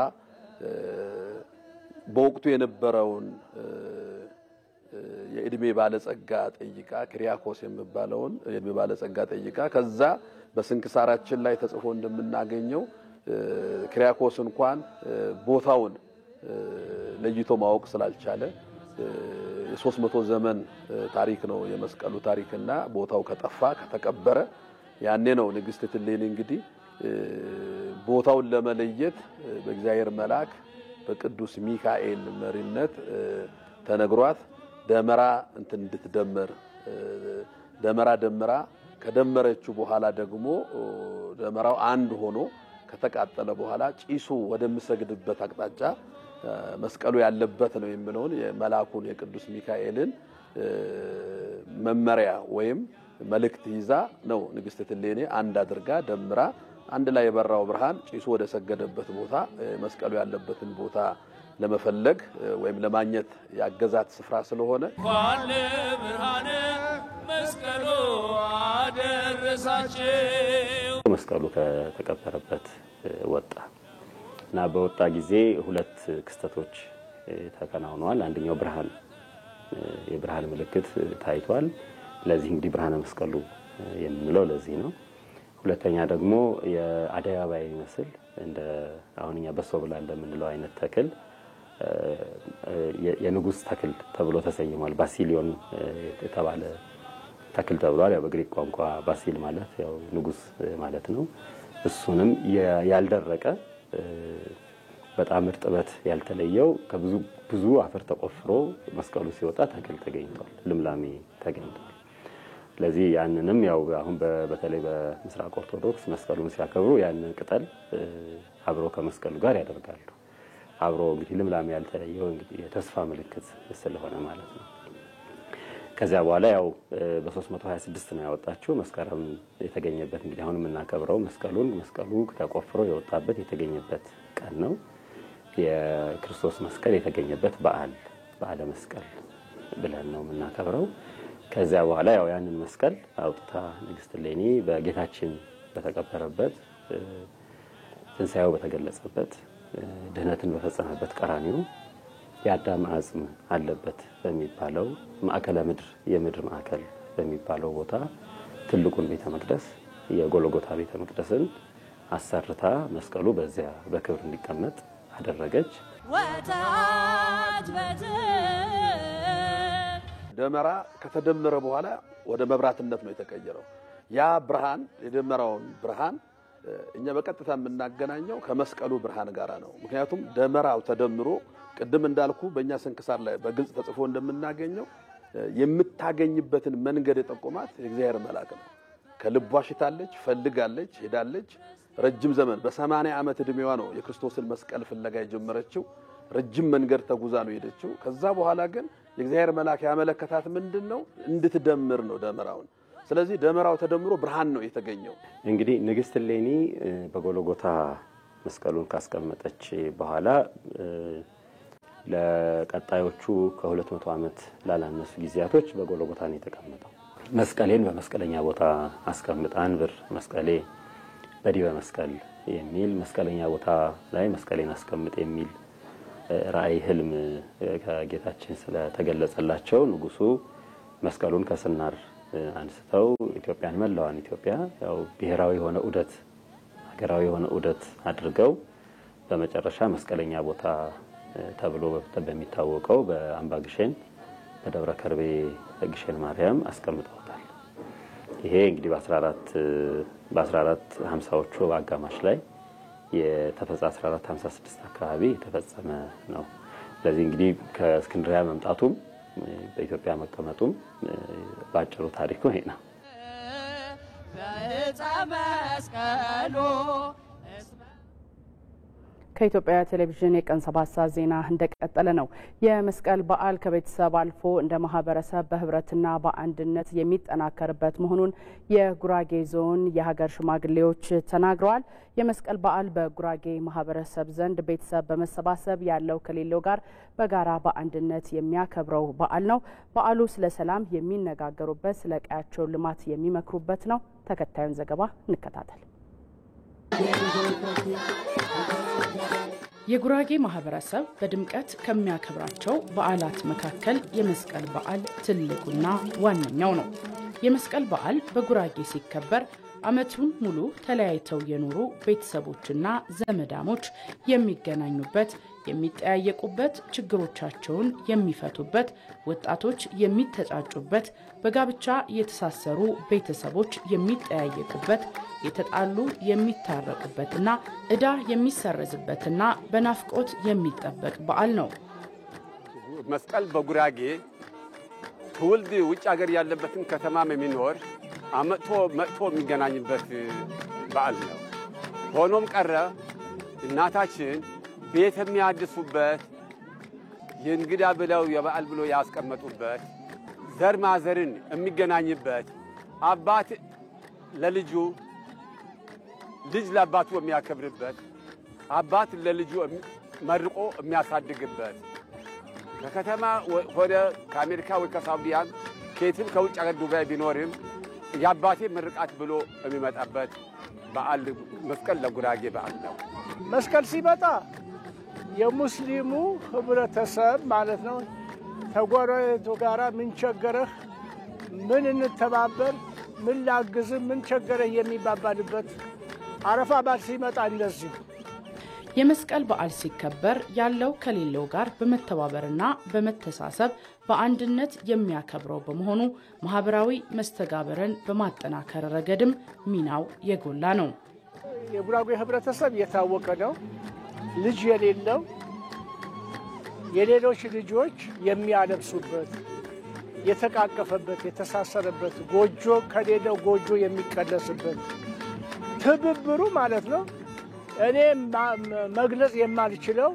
በወቅቱ የነበረውን የእድሜ ባለጸጋ ጠይቃ ክሪያኮስ የሚባለውን የእድሜ ባለጸጋ ጠይቃ ከዛ በስንክሳራችን ላይ ተጽፎ እንደምናገኘው ክሪያኮስ እንኳን ቦታውን ለይቶ ማወቅ ስላልቻለ የ300 ዘመን ታሪክ ነው የመስቀሉ ታሪክና ቦታው ከጠፋ ከተቀበረ ያኔ ነው ንግስት ኢሌኒ እንግዲህ ቦታውን ለመለየት በእግዚአብሔር መልአክ በቅዱስ ሚካኤል መሪነት ተነግሯት ደመራ እንድትደመር ደመራ ደመራ ከደመረችው በኋላ ደግሞ ደመራው አንድ ሆኖ ከተቃጠለ በኋላ ጪሱ ወደምሰግድበት አቅጣጫ መስቀሉ ያለበት ነው የሚለውን የመላኩን የቅዱስ ሚካኤልን መመሪያ ወይም መልእክት ይዛ ነው ንግስት ኢሌኒ አንድ አድርጋ ደምራ አንድ ላይ የበራው ብርሃን ጪሱ ወደ ሰገደበት ቦታ መስቀሉ ያለበትን ቦታ ለመፈለግ ወይም ለማግኘት ያገዛት ስፍራ ስለሆነ ኳለ ብርሃነ መስቀሉ አደረሳቸው። መስቀሉ ከተቀበረበት ወጣ እና በወጣ ጊዜ ሁለት ክስተቶች ተከናውነዋል። አንደኛው ብርሃን የብርሃን ምልክት ታይቷል። ለዚህ እንግዲህ ብርሃነ መስቀሉ የምንለው ለዚህ ነው። ሁለተኛ ደግሞ የአደይ አበባ የሚመስል እንደ አሁንኛ በሶ ብላ እንደምንለው አይነት ተክል የንጉስ ተክል ተብሎ ተሰይሟል። ባሲሊዮን የተባለ ተክል ተብሏል። ያው በግሪክ ቋንቋ ባሲል ማለት ያው ንጉስ ማለት ነው። እሱንም ያልደረቀ በጣም እርጥበት ያልተለየው ከብዙ አፈር ተቆፍሮ መስቀሉ ሲወጣ ተክል ተገኝቷል፣ ልምላሜ ተገኝቷል። ስለዚህ ያንንም ያው አሁን በተለይ በምስራቅ ኦርቶዶክስ መስቀሉን ሲያከብሩ ያንን ቅጠል አብሮ ከመስቀሉ ጋር ያደርጋሉ። አብሮ እንግዲህ ልምላሜ ያልተለየው እንግዲህ የተስፋ ምልክት ስለሆነ ማለት ነው። ከዚያ በኋላ ያው በ326 ነው ያወጣችው መስከረም የተገኘበት እንግዲህ አሁን የምናከብረው መስቀሉ ተቆፍሮ የወጣበት የተገኘበት ቀን ነው። የክርስቶስ መስቀል የተገኘበት በዓለ መስቀል ብለን ነው የምናከብረው። ከዚያ በኋላ ያው ያንን መስቀል አውጥታ ንግስት እሌኒ በጌታችን በተቀበረበት ትንሣኤው በተገለጸበት ድህነትን በፈጸመበት ቀራንዮ የአዳም አጽም አለበት በሚባለው ማዕከለ ምድር የምድር ማዕከል በሚባለው ቦታ ትልቁን ቤተ መቅደስ የጎልጎታ ቤተ መቅደስን አሰርታ መስቀሉ በዚያ በክብር እንዲቀመጥ አደረገች። ደመራ ከተደመረ በኋላ ወደ መብራትነት ነው የተቀየረው። ያ ብርሃን የደመራውን ብርሃን እኛ በቀጥታ የምናገናኘው ከመስቀሉ ብርሃን ጋራ ነው። ምክንያቱም ደመራው ተደምሮ ቅድም እንዳልኩ በእኛ ስንክሳር ላይ በግልጽ ተጽፎ እንደምናገኘው የምታገኝበትን መንገድ የጠቆማት የእግዚአብሔር መልአክ ነው። ከልቧ ሽታለች፣ ፈልጋለች፣ ሄዳለች። ረጅም ዘመን በ80 ዓመት እድሜዋ ነው የክርስቶስን መስቀል ፍለጋ የጀመረችው። ረጅም መንገድ ተጉዛ ነው ሄደችው። ከዛ በኋላ ግን የእግዚአብሔር መልአክ ያመለከታት ምንድነው? እንድትደምር ነው ደመራውን። ስለዚህ ደመራው ተደምሮ ብርሃን ነው የተገኘው። እንግዲህ ንግስት እሌኒ በጎልጎታ መስቀሉን ካስቀመጠች በኋላ ለቀጣዮቹ ከ200 ዓመት ላላነሱ ጊዜያቶች በጎልጎታ ነው የተቀመጠው። መስቀሌን በመስቀለኛ ቦታ አስቀምጥ አንብር መስቀሌ በዲበ መስቀል የሚል መስቀለኛ ቦታ ላይ መስቀሌን አስቀምጥ የሚል ራእይ ህልም ከጌታችን ስለተገለጸላቸው ንጉሱ መስቀሉን ከስናር አንስተው ኢትዮጵያን መላዋን ኢትዮጵያ ያው ብሔራዊ የሆነ ዑደት ሀገራዊ የሆነ ዑደት አድርገው በመጨረሻ መስቀለኛ ቦታ ተብሎ በሚታወቀው በአምባ ግሸን በደብረ ከርቤ ግሸን ማርያም አስቀምጠውታል። ይሄ እንግዲህ በ1450ዎቹ አጋማሽ ላይ የተፈጸመ 1456 አካባቢ የተፈጸመ ነው። ስለዚህ እንግዲህ ከእስክንድሪያ መምጣቱም በኢትዮጵያ መቀመጡም ባጭሩ ታሪኩ ይሄ ነው። ከኢትዮጵያ ቴሌቪዥን የቀን 7 ሰዓት ዜና እንደቀጠለ ነው። የመስቀል በዓል ከቤተሰብ አልፎ እንደ ማህበረሰብ በህብረትና በአንድነት የሚጠናከርበት መሆኑን የጉራጌ ዞን የሀገር ሽማግሌዎች ተናግረዋል። የመስቀል በዓል በጉራጌ ማህበረሰብ ዘንድ ቤተሰብ በመሰባሰብ ያለው ከሌለው ጋር በጋራ በአንድነት የሚያከብረው በዓል ነው። በዓሉ ስለ ሰላም የሚነጋገሩበት፣ ስለ ቀያቸው ልማት የሚመክሩበት ነው። ተከታዩን ዘገባ እንከታተል። የጉራጌ ማህበረሰብ በድምቀት ከሚያከብራቸው በዓላት መካከል የመስቀል በዓል ትልቁና ዋነኛው ነው። የመስቀል በዓል በጉራጌ ሲከበር ዓመቱን ሙሉ ተለያይተው የኖሩ ቤተሰቦችና ዘመዳሞች የሚገናኙበት፣ የሚጠያየቁበት፣ ችግሮቻቸውን የሚፈቱበት፣ ወጣቶች የሚተጫጩበት፣ በጋብቻ የተሳሰሩ ቤተሰቦች የሚጠያየቁበት፣ የተጣሉ የሚታረቁበትና ዕዳ የሚሰረዝበትና በናፍቆት የሚጠበቅ በዓል ነው። መስቀል በጉራጌ ትውልድ ውጭ ሀገር ያለበትን ከተማም የሚኖር መጥቶ የሚገናኝበት በዓል ነው። ሆኖም ቀረ እናታችን ቤት የሚያድሱበት የእንግዳ ብለው የበዓል ብሎ ያስቀመጡበት፣ ዘር ማዘርን የሚገናኝበት፣ አባት ለልጁ ልጅ ለአባቱ የሚያከብርበት፣ አባት ለልጁ መርቆ የሚያሳድግበት፣ ከከተማ ሆነ ከአሜሪካ ወይ ከሳውዲያን ከየትም ከውጭ ሀገር ዱባይ ቢኖርም የአባቴ ምርቃት ብሎ የሚመጣበት በዓል መስቀል ለጉራጌ በዓል ነው። መስቀል ሲመጣ የሙስሊሙ ህብረተሰብ ማለት ነው ተጎረቤቱ ጋራ ምን ቸገረህ፣ ምን እንተባበር፣ ምን ላግዝ፣ ምን ቸገረህ የሚባባልበት አረፋ በዓል ሲመጣ እንደዚህ የመስቀል በዓል ሲከበር ያለው ከሌለው ጋር በመተባበርና በመተሳሰብ በአንድነት የሚያከብረው በመሆኑ ማህበራዊ መስተጋብርን በማጠናከር ረገድም ሚናው የጎላ ነው። የጉራጌ ህብረተሰብ የታወቀ ነው። ልጅ የሌለው የሌሎች ልጆች የሚያለብሱበት፣ የተቃቀፈበት፣ የተሳሰረበት፣ ጎጆ ከሌለው ጎጆ የሚቀለስበት ትብብሩ ማለት ነው። እኔ መግለጽ የማልችለው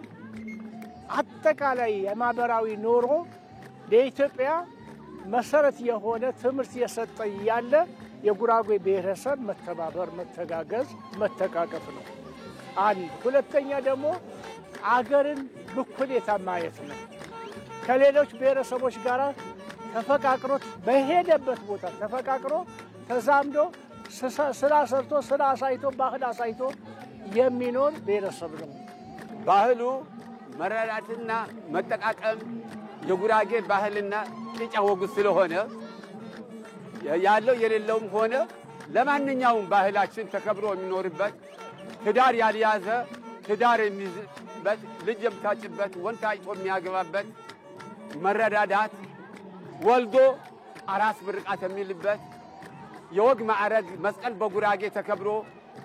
አጠቃላይ የማህበራዊ ኑሮ ለኢትዮጵያ መሰረት የሆነ ትምህርት የሰጠ ያለ የጉራጌ ብሔረሰብ መተባበር፣ መተጋገዝ፣ መተቃቀፍ ነው። አንድ ሁለተኛ ደግሞ አገርን በኩሌታ ማየት ነው። ከሌሎች ብሔረሰቦች ጋር ተፈቃቅሮ በሄደበት ቦታ ተፈቃቅሮ ተዛምዶ ስራ ሰርቶ ስራ አሳይቶ ባህል አሳይቶ የሚኖር ብሔረሰብ ነው። ባህሉ መረዳትና መጠቃቀም የጉራጌ ባህልና ቂጫ ወጉ ስለሆነ ያለው የሌለውም ሆነ ለማንኛውም ባህላችን ተከብሮ የሚኖርበት ትዳር ያልያዘ ትዳር የሚይዝበት ልጅ የምታጭበት ወንድ ታጭቶ የሚያገባበት መረዳዳት ወልዶ አራስ ብርቃት የሚልበት የወግ ማዕረግ መስቀል በጉራጌ ተከብሮ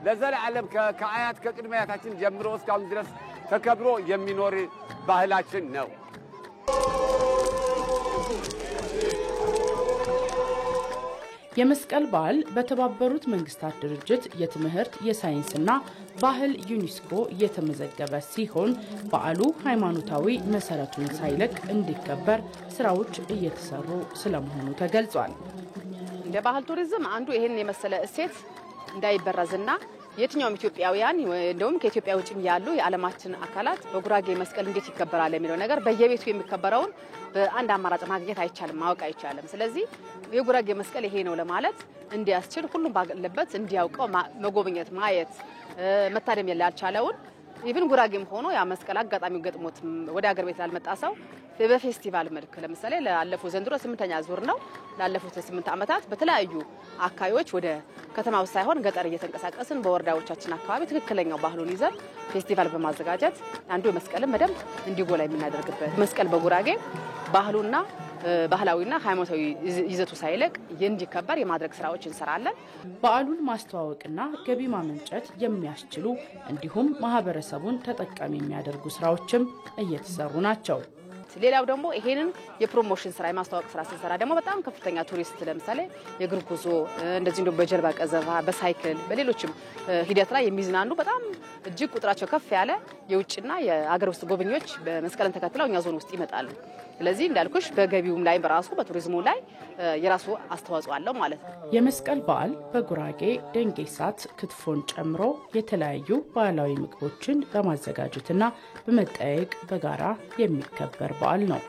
ለዘላለም ከአያት ከቅድመ አያታችን ጀምሮ እስካሁን ድረስ ተከብሮ የሚኖር ባህላችን ነው። የመስቀል በዓል በተባበሩት መንግስታት ድርጅት የትምህርት የሳይንስና ባህል ዩኔስኮ የተመዘገበ ሲሆን በዓሉ ሃይማኖታዊ መሰረቱን ሳይለቅ እንዲከበር ስራዎች እየተሰሩ ስለመሆኑ ተገልጿል። እንደ ባህል ቱሪዝም አንዱ ይሄን የመሰለ እሴት እንዳይበረዝና የትኛውም ኢትዮጵያውያን እንደውም ከኢትዮጵያ ውጭ ያሉ የዓለማችን አካላት በጉራጌ መስቀል እንዴት ይከበራል የሚለው ነገር በየቤቱ የሚከበረውን በአንድ አማራጭ ማግኘት አይቻልም፣ ማወቅ አይቻልም። ስለዚህ የጉራጌ መስቀል ይሄ ነው ለማለት እንዲያስችል ሁሉም ባለበት እንዲያውቀው መጎብኘት፣ ማየት፣ መታደም ያልቻለውን ኢቭን ጉራጌም ሆኖ ያ መስቀል አጋጣሚው ገጥሞት ወደ ሀገር ቤት ላልመጣ ሰው በፌስቲቫል መልክ ለምሳሌ ላለፉት ዘንድሮ 8ኛ ዙር ነው። ላለፉት 8 ዓመታት በተለያዩ አካባቢዎች ወደ ከተማው ሳይሆን ገጠር እየተንቀሳቀስን በወረዳዎቻችን አካባቢ ትክክለኛው ባህሉን ይዘን ፌስቲቫል በማዘጋጀት አንዱ መስቀልን በደንብ እንዲጎላ የምናደርግበት መስቀል በጉራጌ ባህሉና ባህላዊና ሃይማኖታዊ ይዘቱ ሳይለቅ እንዲከበር የማድረግ ስራዎች እንሰራለን። በዓሉን ማስተዋወቅና ገቢ ማመንጨት የሚያስችሉ እንዲሁም ማህበረሰቡን ተጠቃሚ የሚያደርጉ ስራዎችም እየተሰሩ ናቸው። ሌላው ደግሞ ይሄንን የፕሮሞሽን ስራ የማስተዋወቅ ስራ ስንሰራ ደግሞ በጣም ከፍተኛ ቱሪስት ለምሳሌ የእግር ጉዞ እንደዚህ እንደው በጀልባ ቀዘፋ በሳይክል በሌሎችም ሂደት ላይ የሚዝናኑ በጣም እጅግ ቁጥራቸው ከፍ ያለ የውጭና የአገር ውስጥ ጎብኚዎች በመስቀልን ተከትለው እኛ ዞን ውስጥ ይመጣሉ። ስለዚህ እንዳልኩሽ በገቢውም ላይ በራሱ በቱሪዝሙ ላይ የራሱ አስተዋጽኦ አለው ማለት ነው። የመስቀል በዓል በጉራጌ ደንጌሳት ክትፎን ጨምሮ የተለያዩ ባህላዊ ምግቦችን በማዘጋጀትና በመጠያየቅ በጋራ የሚከበር በዓል ነው።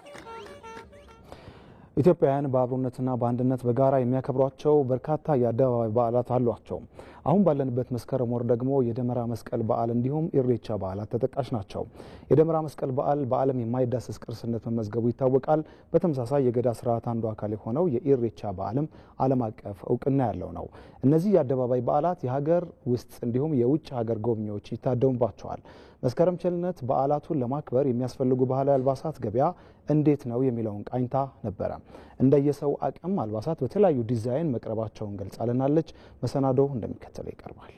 ኢትዮጵያውያን በአብሮነትና በአንድነት በጋራ የሚያከብሯቸው በርካታ የአደባባይ በዓላት አሏቸው። አሁን ባለንበት መስከረም ወር ደግሞ የደመራ መስቀል በዓል እንዲሁም ኢሬቻ በዓላት ተጠቃሽ ናቸው። የደመራ መስቀል በዓል በዓለም የማይዳሰስ ቅርስነት መመዝገቡ ይታወቃል። በተመሳሳይ የገዳ ስርዓት አንዱ አካል የሆነው የኢሬቻ በዓልም ዓለም አቀፍ እውቅና ያለው ነው። እነዚህ የአደባባይ በዓላት የሀገር ውስጥ እንዲሁም የውጭ ሀገር ጎብኚዎች ይታደሙባቸዋል። መስከረም ቸልነት በዓላቱን ለማክበር የሚያስፈልጉ ባህላዊ አልባሳት ገበያ እንዴት ነው የሚለውን ቃኝታ ነበረ። እንደየሰው አቅም አልባሳት በተለያዩ ዲዛይን መቅረባቸውን ገልጻልናለች። መሰናዶ እንደሚከተለው ይቀርባል።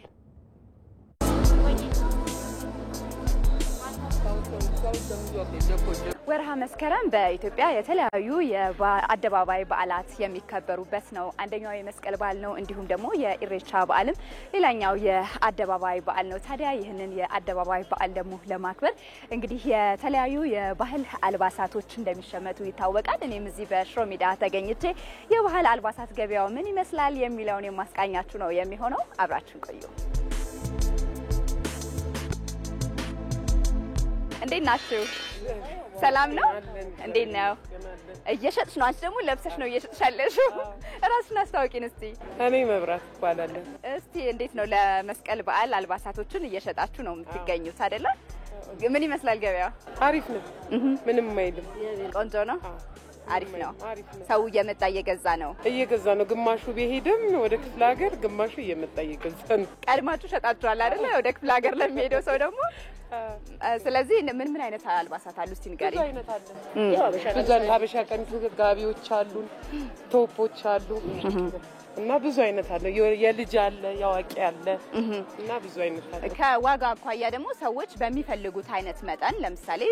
ወርሃ መስከረም በኢትዮጵያ የተለያዩ የአደባባይ በዓላት የሚከበሩበት ነው። አንደኛው የመስቀል በዓል ነው። እንዲሁም ደግሞ የኢሬቻ በዓልም ሌላኛው የአደባባይ በዓል ነው። ታዲያ ይህንን የአደባባይ በዓል ደግሞ ለማክበር እንግዲህ የተለያዩ የባህል አልባሳቶች እንደሚሸመቱ ይታወቃል። እኔም እዚህ በሽሮ ሜዳ ተገኝቼ የባህል አልባሳት ገበያው ምን ይመስላል የሚለውን የማስቃኛችሁ ነው የሚሆነው። አብራችን ቆዩ። እንዴት ናችሁ? ሰላም ነው? እንዴት ነው? እየሸጥሽ ነው? አንቺ ደግሞ ለብሰሽ ነው እየሸጥሽ ያለሽው። ራስሽን አስተዋውቂን እስቲ። እኔ መብራት እባላለሁ። እስቲ እንዴት ነው ለመስቀል በዓል አልባሳቶችን እየሸጣችሁ ነው የምትገኙት አይደለ? ምን ይመስላል ገበያው? አሪፍ ነው። ምንም አይልም። ቆንጆ ነው። አሪፍ ነው ሰው እየመጣ እየገዛ ነው ግማሹ ቢሄድም ወደ ክፍለ ሀገር ግማሹ እየመጣ እየገዛ ነው ቀድማችሁ ሸጣችኋል አይደል ወደ ክፍለ ሀገር ለሚሄደው ሰው ደግሞ ስለዚህ ምን አይነት አልባሳት አሉ እስቲ ንገሪ ብዙ ሀበሻ ቀሚስ ጋቢዎች አሉ ቶፖች አሉ እና ብዙ አይነት አለ የልጅ አለ ያዋቂ አለ እና ብዙ አይነት አለ ከዋጋ አኳያ ደግሞ ሰዎች በሚፈልጉት አይነት መጠን ለምሳሌ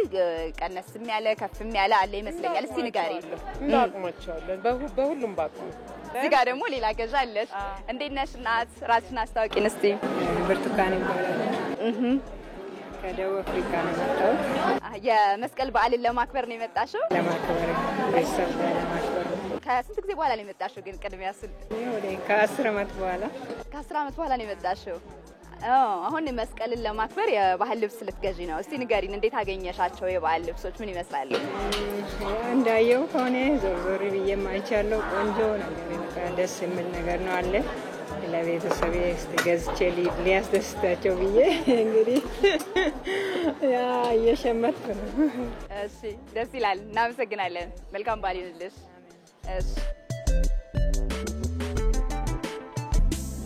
ቀነስም ያለ ከፍም ያለ አለ ይመስለኛል እስቲ ንገሪ እናቅማቸዋለን በሁሉም ባቁ እዚህ ጋር ደግሞ ሌላ ገዣ አለሽ እንዴት ነሽ እናት ራስሽን አስተዋውቂን እስቲ ብርቱካን ይባላል ከደቡብ አፍሪካ ነው የመጣሁት የመስቀል በዓልን ለማክበር ነው የመጣሽው ለማክበር ቤተሰብ ጋር ለማክበር ከስንት ጊዜ በኋላ ነው የመጣሽው ግን ቅድሚያ ከ10 ዓመት በኋላ ነው የመጣሽው አሁን መስቀልን ለማክበር የባህል ልብስ ልትገዢ ነው እስቲ ንገሪን እንዴት አገኘሻቸው የባህል ልብሶች ምን ይመስላሉ እንዳየው ከሆነ ዞር ብዬ ማይቻለው ቆንጆ ነገር ደስ የሚል ነገር ነው አለ ለቤተሰቤ ገዝቼ ሊያስደስታቸው ብዬ እንግዲህ ያ እየሸመትኩ ነው እሺ ደስ ይላል እናመሰግናለን መልካም በዓል ይሁንልሽ እሺ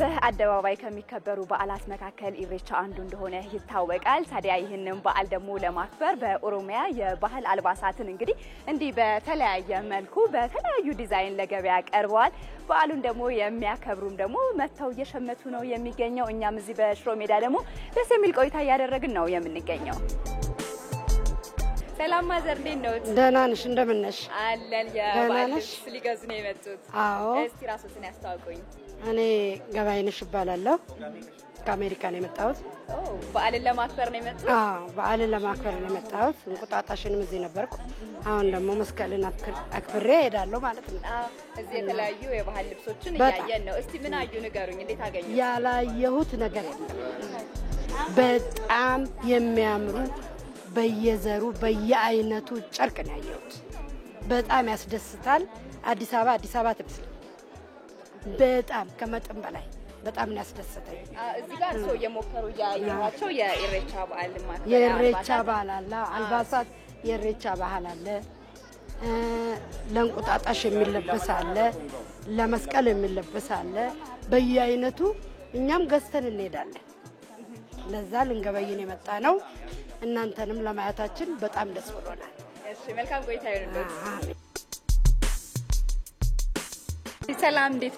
በአደባባይ ከሚከበሩ በዓላት መካከል ኢሬቻ አንዱ እንደሆነ ይታወቃል ታዲያ ይህንን በዓል ደግሞ ለማክበር በኦሮሚያ የባህል አልባሳትን እንግዲህ እንዲህ በተለያየ መልኩ በተለያዩ ዲዛይን ለገበያ ቀርበዋል በዓሉን ደግሞ የሚያከብሩም ደግሞ መተው እየሸመቱ ነው የሚገኘው እኛም እዚህ በሽሮ ሜዳ ደግሞ ደስ የሚል ቆይታ እያደረግን ነው የምንገኘው ሰላም ማዘር እንዴት ነው ደህና ነሽ እንደምን ነሽ አለን የባህል ልብስ ሊገዙ ነው የመጡት አዎ እስቲ ራስዎትን ያስተዋውቁኝ እኔ ገባይነሽ እባላለሁ ከአሜሪካ ነው የመጣሁት በዓልን ለማክበር ነው የመጡት አዎ በዓልን ለማክበር ነው የመጣሁት እንቁጣጣሽንም እዚህ ነበርኩ አሁን ደግሞ መስቀልን አክብሬ ሄዳለሁ ማለት ነው እዚህ የተለያዩ የባህል ልብሶችን እያየን ነው እስቲ ምን አዩ ንገሩኝ እንዴት አገኙ ያላየሁት ነገር የለም በጣም የሚያምሩ በየዘሩ በየአይነቱ ጨርቅ ነው ያየሁት በጣም ያስደስታል አዲስ አበባ ትመስል በጣም ከመጠን በላይ በጣም ያስደስተኝ እዚህ ጋር ሰው የሞከሩ ያያቸው የኢሬቻ በዓል ማለት የኢሬቻ በዓል አለ አልባሳት የኢሬቻ በዓል አለ ለእንቁጣጣሽ የሚለበስ አለ ለመስቀል የሚለበስ አለ በየአይነቱ እኛም ገዝተን እንሄዳለን ለዛ ልንገበይን የመጣ ነው እናንተንም ለማያታችን በጣም ደስ ብሎናል እሺ መልካም ቆይታ ይሁንልዎት ሰላም እንዴት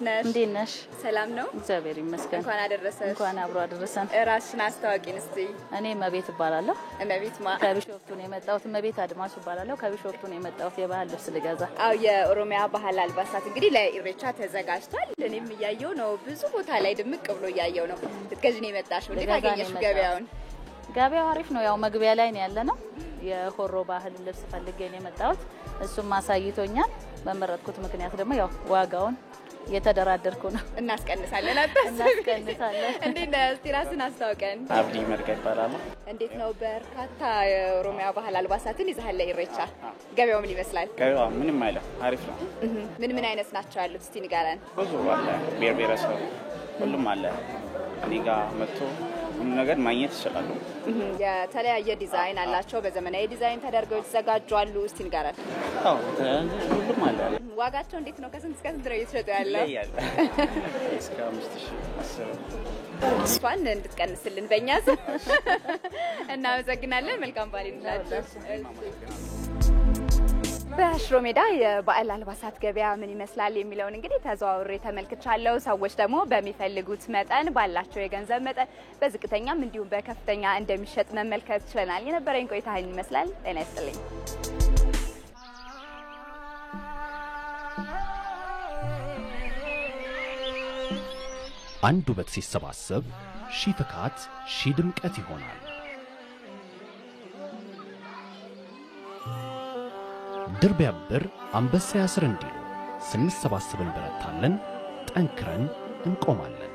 ነሽ ሰላም ነው እግዚአብሔር ይመስገን እንኳን አደረሰሽ እንኳን አብሮ አደረሰን ራስሽን አስተዋውቂን እስቲ እኔ መቤት እባላለሁ መቤት ከቢሾፍቱ ነው የመጣሁት መቤት አድማሱ እባላለሁ ከቢሾፍቱ ነው የመጣሁት የባህል ልብስ ልገዛ አው የኦሮሚያ ባህል አልባሳት እንግዲህ ለኢሬቻ ተዘጋጅቷል እኔም እያየው ነው ብዙ ቦታ ላይ ድምቅ ብሎ እያየው ነው ልትገዢ ነው የመጣሽው እንዴት አገኘሽ ገበያው አሪፍ ነው ያው መግቢያ ላይ ነው ያለነው የሆሮ ባህል ልብስ ፈልጌ ነው የመጣሁት እሱም ማሳይቶኛል በመረጥኩት ምክንያት ደግሞ ያው ዋጋውን የተደራደርኩ ነው እናስቀንሳለን እንዴት ነው እስቲ ራስን አስተዋውቀን አብዲ መርጋ ይባላል እንዴት ነው በርካታ የኦሮሚያ ባህል አልባሳትን ይዘሃል ለኢሬቻ ገበያው ምን ይመስላል ገበያው ምንም አይደለም አሪፍ ነው ምን አይነት ናቸው ያሉት እስቲ ንገረን ብዙ አለ ብሔረሰብ ሁሉም አለ እኔ ጋር መጥቶ ሁሉ ነገር ማግኘት ይችላሉ የተለያየ ዲዛይን አላቸው በዘመናዊ ዲዛይን ተደርገው የተዘጋጁ አሉ እስቲ ንገረን አዎ ሁሉም አለ ዋጋቸው እንዴት ነው ከስንት እስከ ስንት ነው እየተሸጠ ያለው እስከ 5000 እሷን እንድትቀንስልን በእኛ ስም እናመሰግናለን መልካም በዓል ይሁንላችሁ በሽሮ ሜዳ የባህል አልባሳት ገበያ ምን ይመስላል የሚለውን እንግዲህ ተዘዋውሬ ተመልክቻለሁ ሰዎች ደግሞ በሚፈልጉት መጠን ባላቸው የገንዘብ መጠን በዝቅተኛም እንዲሁም በከፍተኛ እንደሚሸጥ መመልከት ችለናል የነበረኝ ቆይታ ይህን ይመስላል ጤና ይስጥልኝ አንድ ውበት ሲሰባሰብ ሺህ ፍካት ሺህ ድምቀት ይሆናል ድር ቢያብር አንበሳ ያስር እንዲሉ ስንሰባሰብ እንበረታለን ጠንክረን እንቆማለን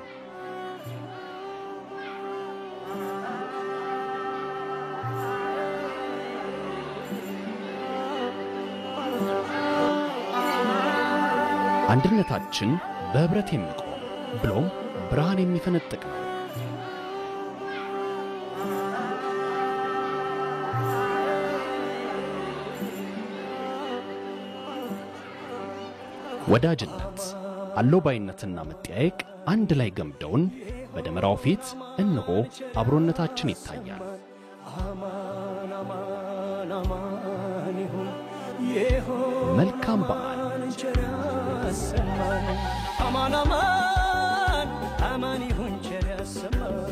አንድነታችን በህብረት የሚቆም ብሎም ብርሃን የሚፈነጥቅ ነው ወዳጅነት፣ አሎባይነትና መጠያየቅ አንድ ላይ ገምደውን በደመራው ፊት እነሆ አብሮነታችን ይታያል። መልካም በዓል። አማን አማን አማን ይሁን ቸር ያሰማን።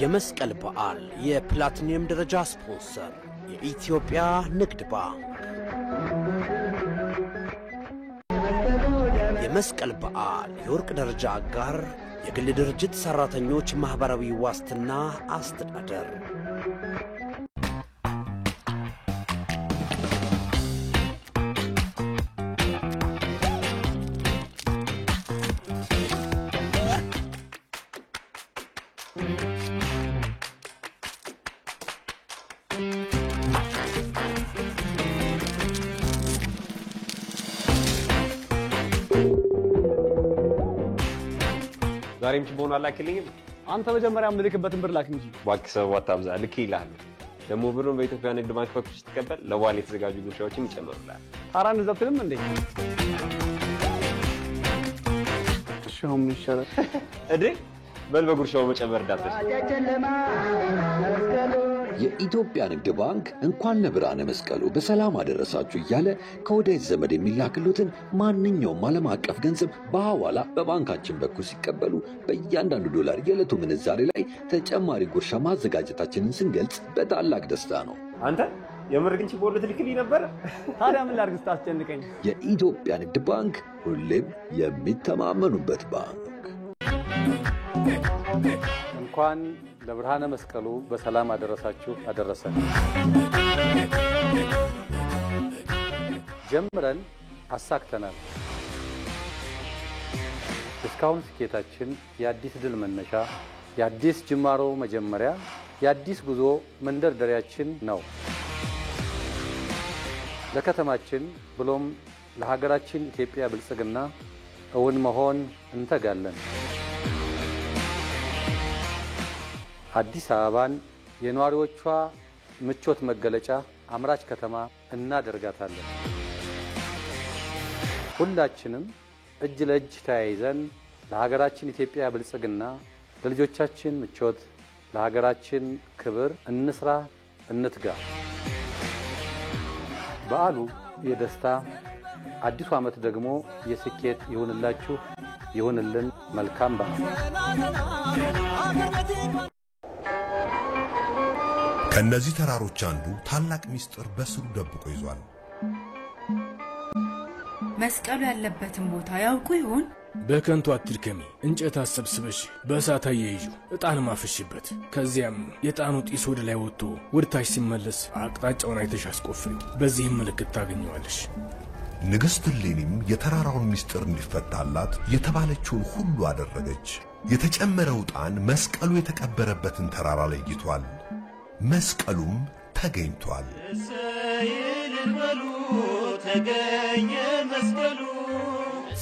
የመስቀል በዓል የፕላቲኒየም ደረጃ ስፖንሰር የኢትዮጵያ ንግድ ባንክ። የመስቀል በዓል የወርቅ ደረጃ አጋር የግል ድርጅት ሰራተኞች ማህበራዊ ዋስትና አስተዳደር። ዛሬም ችቦን አላክልኝም። አንተ መጀመሪያ ምልክበትን ብር ላክ እንጂ እባክህ ሰው አታብዛ። ልክ ይላል ደግሞ ብሩን በኢትዮጵያ ንግድ ባንክ በኩል ስትቀበል ለዋሌ የተዘጋጁ ጉርሻዎችን ይጨምሩልሃል። ታራን ዘብትልም እንዴ? ጉርሻውም ይሻላል እዴ በል በጉርሻው መጨመር እንዳትረሳ። የኢትዮጵያ ንግድ ባንክ እንኳን ለብርሃነ መስቀሉ በሰላም አደረሳችሁ እያለ ከወዳጅ ዘመድ የሚላክሉትን ማንኛውም ዓለም አቀፍ ገንዘብ በሐዋላ በባንካችን በኩል ሲቀበሉ በእያንዳንዱ ዶላር የዕለቱ ምንዛሬ ላይ ተጨማሪ ጉርሻ ማዘጋጀታችንን ስንገልጽ በታላቅ ደስታ ነው። አንተ የምር ግን ችቦ ልትልክልኝ ነበር? ታዲያ ምን ላድርግ ስታስጨንቀኝ? የኢትዮጵያ ንግድ ባንክ ሁሌም የሚተማመኑበት ባንክ። እንኳን ለብርሃነ መስቀሉ በሰላም አደረሳችሁ አደረሰን። ጀምረን አሳክተናል። እስካሁን ስኬታችን የአዲስ ድል መነሻ፣ የአዲስ ጅማሮ መጀመሪያ፣ የአዲስ ጉዞ መንደርደሪያችን ነው። ለከተማችን ብሎም ለሀገራችን ኢትዮጵያ ብልጽግና እውን መሆን እንተጋለን። አዲስ አበባን የነዋሪዎቿ ምቾት መገለጫ አምራች ከተማ እናደርጋታለን። ሁላችንም እጅ ለእጅ ተያይዘን ለሀገራችን ኢትዮጵያ ብልጽግና፣ ለልጆቻችን ምቾት፣ ለሀገራችን ክብር እንስራ፣ እንትጋ። በዓሉ የደስታ አዲሱ ዓመት ደግሞ የስኬት ይሁንላችሁ፣ ይሁንልን። መልካም በዓል። ከነዚህ ተራሮች አንዱ ታላቅ ሚስጥር በስሩ ደብቆ ይዟል። መስቀሉ ያለበትን ቦታ ያውቁ ይሆን? በከንቱ አትድከሚ። እንጨት አሰብስበሽ በእሳት አያይዡ፣ ዕጣን ማፍሽበት። ከዚያም የዕጣኑ ጢስ ወደ ላይ ወጥቶ ወደ ታች ሲመለስ አቅጣጫውን አይተሽ አስቆፍሪ። በዚህም ምልክት ታገኘዋለሽ። ንግሥት እሌኒም የተራራውን ሚስጥር እንዲፈታላት የተባለችውን ሁሉ አደረገች። የተጨመረው ዕጣን መስቀሉ የተቀበረበትን ተራራ ለይቷል። መስቀሉም ተገኝቷል። ተገኘ መስቀሉ።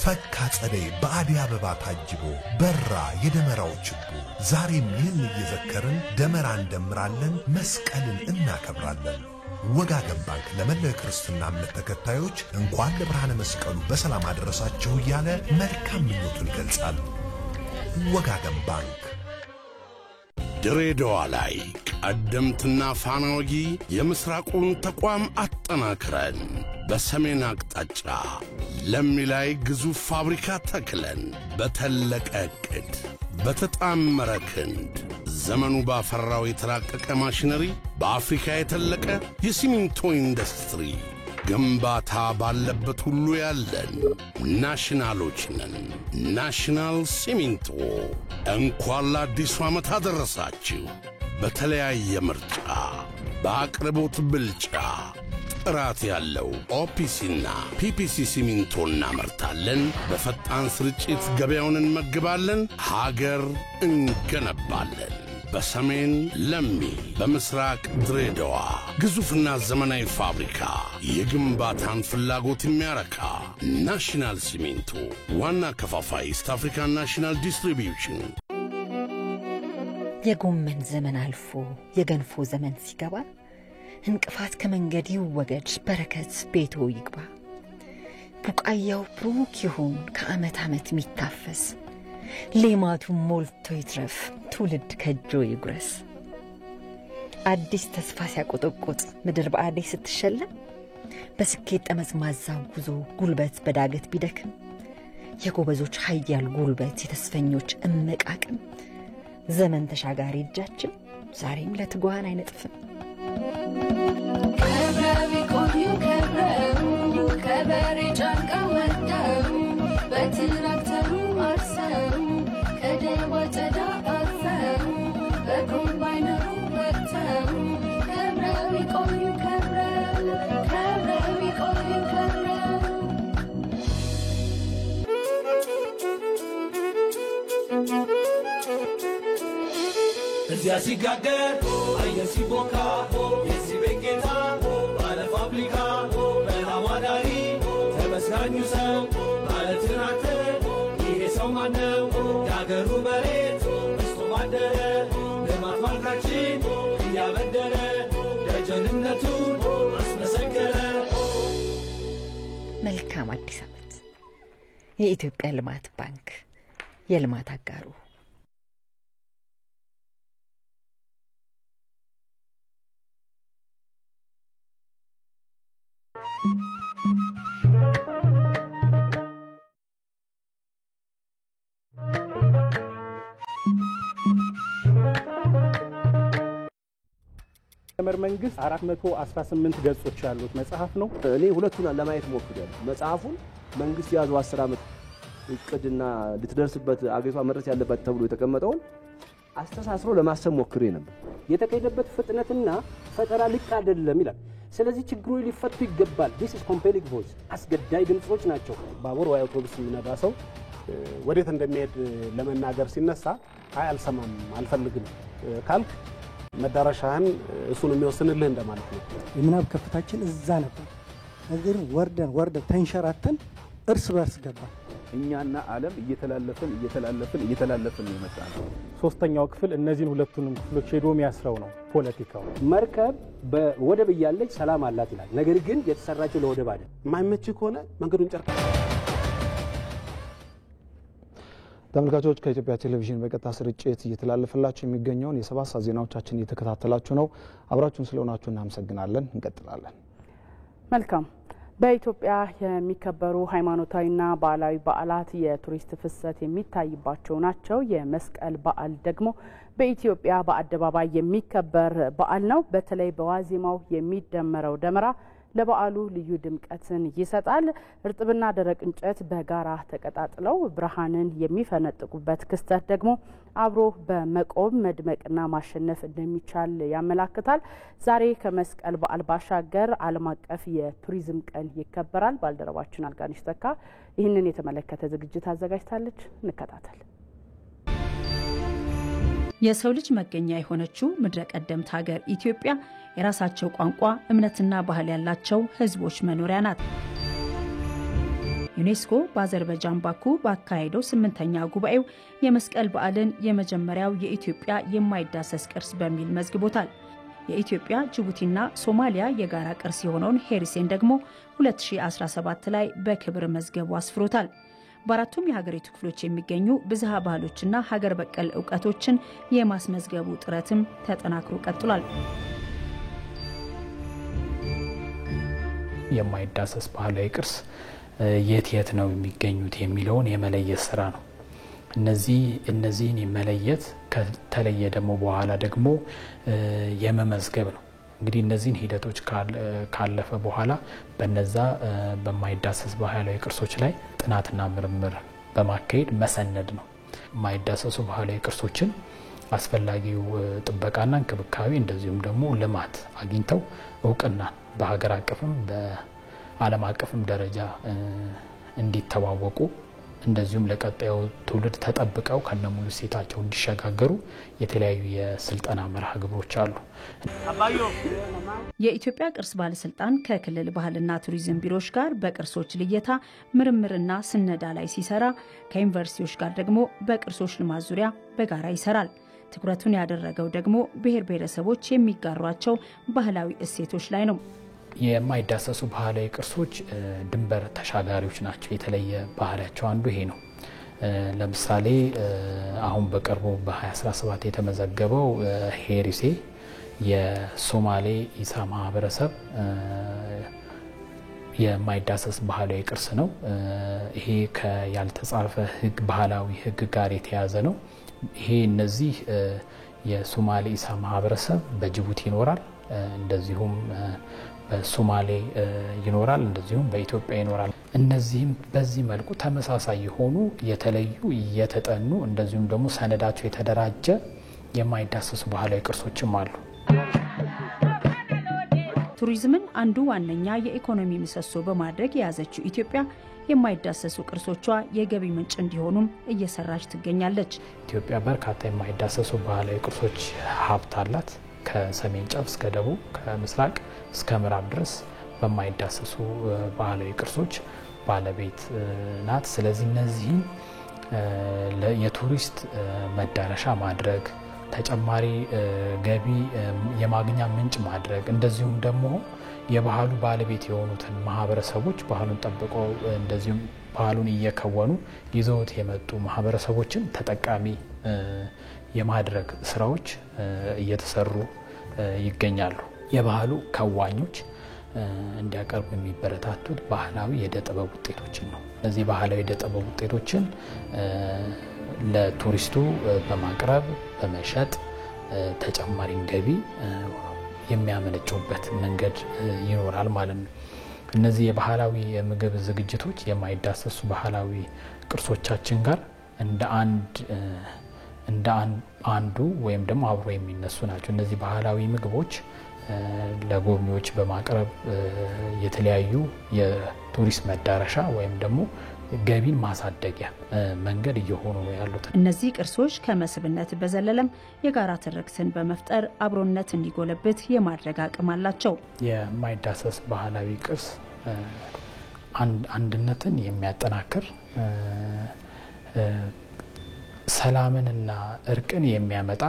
ፈካ ጸደይ በአደይ አበባ ታጅቦ በራ የደመራው ችቦ። ዛሬም ይህን እየዘከርን ደመራ እንደምራለን፣ መስቀልን እናከብራለን። ወጋገን ባንክ ለመላው ክርስትና እምነት ተከታዮች እንኳን ለብርሃነ መስቀሉ በሰላም አደረሳችሁ እያለ መልካም ምኞቱን ይገልጻል። ወጋገን ባንክ። ድሬዳዋ ላይ ቀደምትና ፋና ወጊ የምስራቁን ተቋም አጠናክረን በሰሜን አቅጣጫ ለሚ ላይ ግዙፍ ፋብሪካ ተክለን በተለቀ ዕቅድ በተጣመረ ክንድ ዘመኑ ባፈራው የተራቀቀ ማሽነሪ በአፍሪካ የተለቀ የሲሚንቶ ኢንዱስትሪ ግንባታ ባለበት ሁሉ ያለን ናሽናሎች ነን። ናሽናል ሲሚንቶ እንኳን ለአዲሱ ዓመት አደረሳችሁ። በተለያየ ምርጫ በአቅርቦት ብልጫ ጥራት ያለው ኦፒሲና ፒፒሲ ሲሚንቶ እናመርታለን። በፈጣን ስርጭት ገበያውን እንመግባለን። ሀገር እንገነባለን። በሰሜን ለሚ፣ በምስራቅ ድሬዳዋ ግዙፍና ዘመናዊ ፋብሪካ የግንባታን ፍላጎት የሚያረካ ናሽናል ሲሚንቶ ዋና ከፋፋይ ኢስት አፍሪካን ናሽናል ዲስትሪቢዩሽን። የጎመን ዘመን አልፎ የገንፎ ዘመን ሲገባ እንቅፋት ከመንገድ ይወገድ፣ በረከት ቤቶ ይግባ። ቡቃያው ብሩክ ይሁን ከዓመት ዓመት የሚታፈስ፣ ሌማቱ ሞልቶ ይትረፍ ትውልድ ከእጆ ይጉረስ። አዲስ ተስፋ ሲያቆጠቆጥ ምድር በአደይ ስትሸለም፣ በስኬት ጠመዝማዛው ጉዞ ጉልበት በዳገት ቢደክም፣ የጎበዞች ኃያል ጉልበት የተስፈኞች እምቅ አቅም፣ ዘመን ተሻጋሪ እጃችን ዛሬም ለትጓን አይነጥፍም። ከብረው ይቆዩ ከብረው ከበሬ ጫንቃ ወጥተው በትራክተሩ አርሰው ከደባ ጨዳ አርፈው በኮምባይነሩ ወጥተው ከብረው ይቆዩ ከብረው ከብረው ይቆዩ ከብረው እዚያ ሲጋገር አየር ሲቦካ የሲቤን ጌታ ባለ ፋብሪካ በላዋዳሪ ተመስጋኙ ሰው ባለ ትራክተር ይሄ ሰው ማነው? የአገሩ መሬት በስቶ ባደረ ልማት ባንካችን እያበደረ ደጀንነቱን አስመሰከረ። መልካም አዲስ ዓመት። የኢትዮጵያ ልማት ባንክ የልማት አጋሩ። የመር መንግስት 418 ገጾች ያሉት መጽሐፍ ነው። እኔ ሁለቱን ለማየት ሞክሬያለሁ። መጽሐፉን መንግስት ያዙ 10 ዓመት እቅድና ልትደርስበት አገሪቷ መድረስ ያለበት ተብሎ የተቀመጠውን አስተሳስሮ ለማሰብ ሞክሬ ነበር። የተካሄደበት ፍጥነትና ፈጠራ ልክ አይደለም ይላል። ስለዚህ ችግሮች ሊፈቱ ይገባል። this is compelling voice አስገዳይ ድምጾች ናቸው። ባቡር ወይ አውቶቡስ የሚነዳ ሰው ወዴት እንደሚሄድ ለመናገር ሲነሳ አይ አልሰማም አልፈልግም ካልክ መዳረሻህን እሱን የሚወስንልህ እንደማለት ነው። የምናብ ከፍታችን እዛ ነበር። ነገር ወርደን ተንሸራተን እርስ በርስ ገባ። እኛና ዓለም እየተላለፍን ይመጣል። ሶስተኛው ክፍል እነዚህን ሁለቱንም ክፍሎች ሄዶ የሚያስረው ነው ፖለቲካው። መርከብ በወደብ እያለች ሰላም አላት ይላል። ነገር ግን የተሰራችው ለወደብ አይደል። የማይመች ከሆነ መንገዱን ጨርቅ። ተመልካቾች ከኢትዮጵያ ቴሌቪዥን በቀጥታ ስርጭት እየተላለፈላችሁ የሚገኘውን የሰባት ሰዓት ዜናዎቻችን እየተከታተላችሁ ነው። አብራችሁን ስለሆናችሁ እናመሰግናለን። እንቀጥላለን። መልካም። በኢትዮጵያ የሚከበሩ ሃይማኖታዊና ባህላዊ በዓላት የቱሪስት ፍሰት የሚታይባቸው ናቸው። የመስቀል በዓል ደግሞ በኢትዮጵያ በአደባባይ የሚከበር በዓል ነው። በተለይ በዋዜማው የሚደመረው ደመራ ለበዓሉ ልዩ ድምቀትን ይሰጣል። እርጥብና ደረቅ እንጨት በጋራ ተቀጣጥለው ብርሃንን የሚፈነጥቁበት ክስተት ደግሞ አብሮ በመቆም መድመቅና ማሸነፍ እንደሚቻል ያመላክታል። ዛሬ ከመስቀል በዓል ባሻገር ዓለም አቀፍ የቱሪዝም ቀን ይከበራል። ባልደረባችን አልጋነሽ ተካ ይህንን የተመለከተ ዝግጅት አዘጋጅታለች። እንከታተል። የሰው ልጅ መገኛ የሆነችው ምድረ ቀደምት ሀገር ኢትዮጵያ የራሳቸው ቋንቋ፣ እምነትና ባህል ያላቸው ህዝቦች መኖሪያ ናት። ዩኔስኮ በአዘርባይጃን ባኩ ባካሄደው 8ኛ ጉባኤው የመስቀል በዓልን የመጀመሪያው የኢትዮጵያ የማይዳሰስ ቅርስ በሚል መዝግቦታል። የኢትዮጵያ ጅቡቲና ሶማሊያ የጋራ ቅርስ የሆነውን ሄሪሴን ደግሞ 2017 ላይ በክብር መዝገቡ አስፍሮታል። በአራቱም የሀገሪቱ ክፍሎች የሚገኙ ብዝሃ ባህሎችና ሀገር በቀል እውቀቶችን የማስመዝገቡ ጥረትም ተጠናክሮ ቀጥሏል። የማይዳሰስ ባህላዊ ቅርስ የት ነው የሚገኙት የሚለውን የመለየት ስራ ነው። እነዚህን የመለየት ከተለየ ደግሞ በኋላ ደግሞ የመመዝገብ ነው። እንግዲህ እነዚህን ሂደቶች ካለፈ በኋላ በነዛ በማይዳሰስ ባህላዊ ቅርሶች ላይ ጥናትና ምርምር በማካሄድ መሰነድ ነው። የማይዳሰሱ ባህላዊ ቅርሶችን አስፈላጊው ጥበቃና እንክብካቤ እንደዚሁም ደግሞ ልማት አግኝተው እውቅና በሀገር አቀፍም በዓለም አቀፍም ደረጃ እንዲተዋወቁ እንደዚሁም ለቀጣዩ ትውልድ ተጠብቀው ከነሙሉ እሴታቸው እንዲሸጋገሩ የተለያዩ የስልጠና መርሃ ግብሮች አሉ። የኢትዮጵያ ቅርስ ባለስልጣን ከክልል ባህልና ቱሪዝም ቢሮዎች ጋር በቅርሶች ልየታ ምርምርና ስነዳ ላይ ሲሰራ፣ ከዩኒቨርሲቲዎች ጋር ደግሞ በቅርሶች ልማት ዙሪያ በጋራ ይሰራል። ትኩረቱን ያደረገው ደግሞ ብሔር ብሔረሰቦች የሚጋሯቸው ባህላዊ እሴቶች ላይ ነው። የማይዳሰሱ ባህላዊ ቅርሶች ድንበር ተሻጋሪዎች ናቸው። የተለየ ባህሪያቸው አንዱ ይሄ ነው። ለምሳሌ አሁን በቅርቡ በ2017 የተመዘገበው ሄሪሴ የሶማሌ ኢሳ ማህበረሰብ የማይዳሰስ ባህላዊ ቅርስ ነው። ይሄ ያልተጻፈ ህግ ባህላዊ ህግ ጋር የተያዘ ነው። ይሄ እነዚህ የሶማሌ ኢሳ ማህበረሰብ በጅቡቲ ይኖራል፣ እንደዚሁም በሶማሌ ይኖራል፣ እንደዚሁም በኢትዮጵያ ይኖራል። እነዚህም በዚህ መልኩ ተመሳሳይ የሆኑ የተለዩ የተጠኑ እንደዚሁም ደግሞ ሰነዳቸው የተደራጀ የማይዳሰሱ ባህላዊ ቅርሶችም አሉ። ቱሪዝምን አንዱ ዋነኛ የኢኮኖሚ ምሰሶ በማድረግ የያዘችው ኢትዮጵያ የማይዳሰሱ ቅርሶቿ የገቢ ምንጭ እንዲሆኑም እየሰራች ትገኛለች። ኢትዮጵያ በርካታ የማይዳሰሱ ባህላዊ ቅርሶች ሀብት አላት። ከሰሜን ጫፍ እስከ ደቡብ፣ ከምስራቅ እስከ ምዕራብ ድረስ በማይዳሰሱ ባህላዊ ቅርሶች ባለቤት ናት። ስለዚህ እነዚህን የቱሪስት መዳረሻ ማድረግ፣ ተጨማሪ ገቢ የማግኛ ምንጭ ማድረግ፣ እንደዚሁም ደግሞ የባህሉ ባለቤት የሆኑትን ማህበረሰቦች ባህሉን ጠብቀው እንደዚሁም ባህሉን እየከወኑ ይዘውት የመጡ ማህበረሰቦችን ተጠቃሚ የማድረግ ስራዎች እየተሰሩ ይገኛሉ። የባህሉ ከዋኞች እንዲያቀርቡ የሚበረታቱት ባህላዊ የእደ ጥበብ ውጤቶችን ነው። እነዚህ ባህላዊ የእደ ጥበብ ውጤቶችን ለቱሪስቱ በማቅረብ በመሸጥ ተጨማሪ ገቢ የሚያመነጩበት መንገድ ይኖራል ማለት ነው። እነዚህ የባህላዊ የምግብ ዝግጅቶች የማይዳሰሱ ባህላዊ ቅርሶቻችን ጋር እንደ አንዱ ወይም ደግሞ አብሮ የሚነሱ ናቸው። እነዚህ ባህላዊ ምግቦች ለጎብኚዎች በማቅረብ የተለያዩ የቱሪስት መዳረሻ ወይም ደግሞ ገቢን ማሳደጊያ መንገድ እየሆኑ ነው ያሉት። እነዚህ ቅርሶች ከመስህብነት በዘለለም የጋራ ትርክትን በመፍጠር አብሮነት እንዲጎለብት የማድረግ አቅም አላቸው። የማይዳሰስ ባህላዊ ቅርስ አንድነትን የሚያጠናክር ሰላምንና እርቅን የሚያመጣ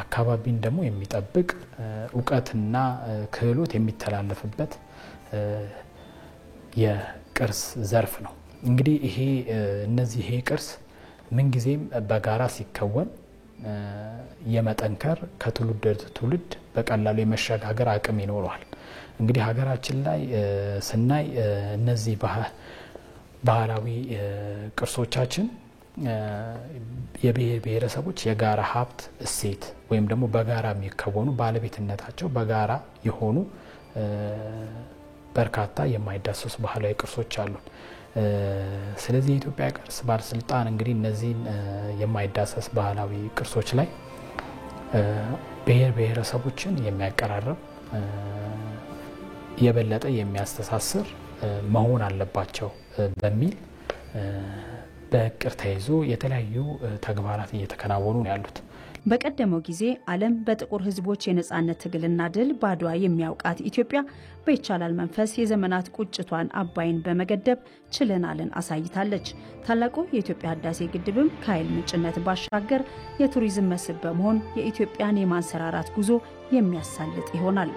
አካባቢን ደግሞ የሚጠብቅ እውቀትና ክህሎት የሚተላለፍበት የቅርስ ዘርፍ ነው። እንግዲህ ይሄ ቅርስ ምንጊዜም በጋራ ሲከወን የመጠንከር ከትውልድ ወደ ትውልድ በቀላሉ የመሸጋገር አቅም ይኖረዋል። እንግዲህ ሀገራችን ላይ ስናይ እነዚህ ባህላዊ ቅርሶቻችን የብሔር ብሔረሰቦች የጋራ ሀብት እሴት ወይም ደግሞ በጋራ የሚከወኑ ባለቤትነታቸው በጋራ የሆኑ በርካታ የማይዳሰሱ ባህላዊ ቅርሶች አሉ። ስለዚህ የኢትዮጵያ ቅርስ ባለስልጣን እንግዲህ እነዚህን የማይዳሰስ ባህላዊ ቅርሶች ላይ ብሔር ብሔረሰቦችን የሚያቀራርብ የበለጠ የሚያስተሳስር መሆን አለባቸው በሚል በእቅድ ተይዞ የተለያዩ ተግባራት እየተከናወኑ ነው ያሉት። በቀደመው ጊዜ ዓለም በጥቁር ሕዝቦች የነጻነት ትግልና ድል ባድዋ የሚያውቃት ኢትዮጵያ በይቻላል መንፈስ የዘመናት ቁጭቷን አባይን በመገደብ ችለናልን አሳይታለች። ታላቁ የኢትዮጵያ ህዳሴ ግድብም ከኃይል ምንጭነት ባሻገር የቱሪዝም መስህብ በመሆን የኢትዮጵያን የማንሰራራት ጉዞ የሚያሳልጥ ይሆናል።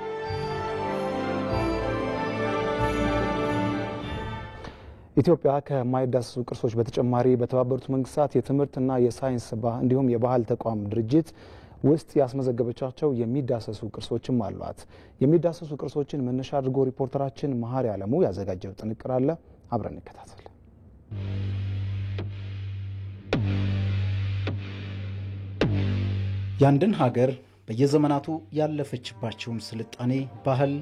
ኢትዮጵያ ከማይዳሰሱ ቅርሶች በተጨማሪ በተባበሩት መንግስታት የትምህርትና የሳይንስ እንዲሁም የባህል ተቋም ድርጅት ውስጥ ያስመዘገበቻቸው የሚዳሰሱ ቅርሶችም አሏት። የሚዳሰሱ ቅርሶችን መነሻ አድርጎ ሪፖርተራችን መሀሪ አለሙ ያዘጋጀው ጥንቅር አለ። አብረን እንከታተል። የአንድን ሀገር በየዘመናቱ ያለፈችባቸውን ስልጣኔ፣ ባህል፣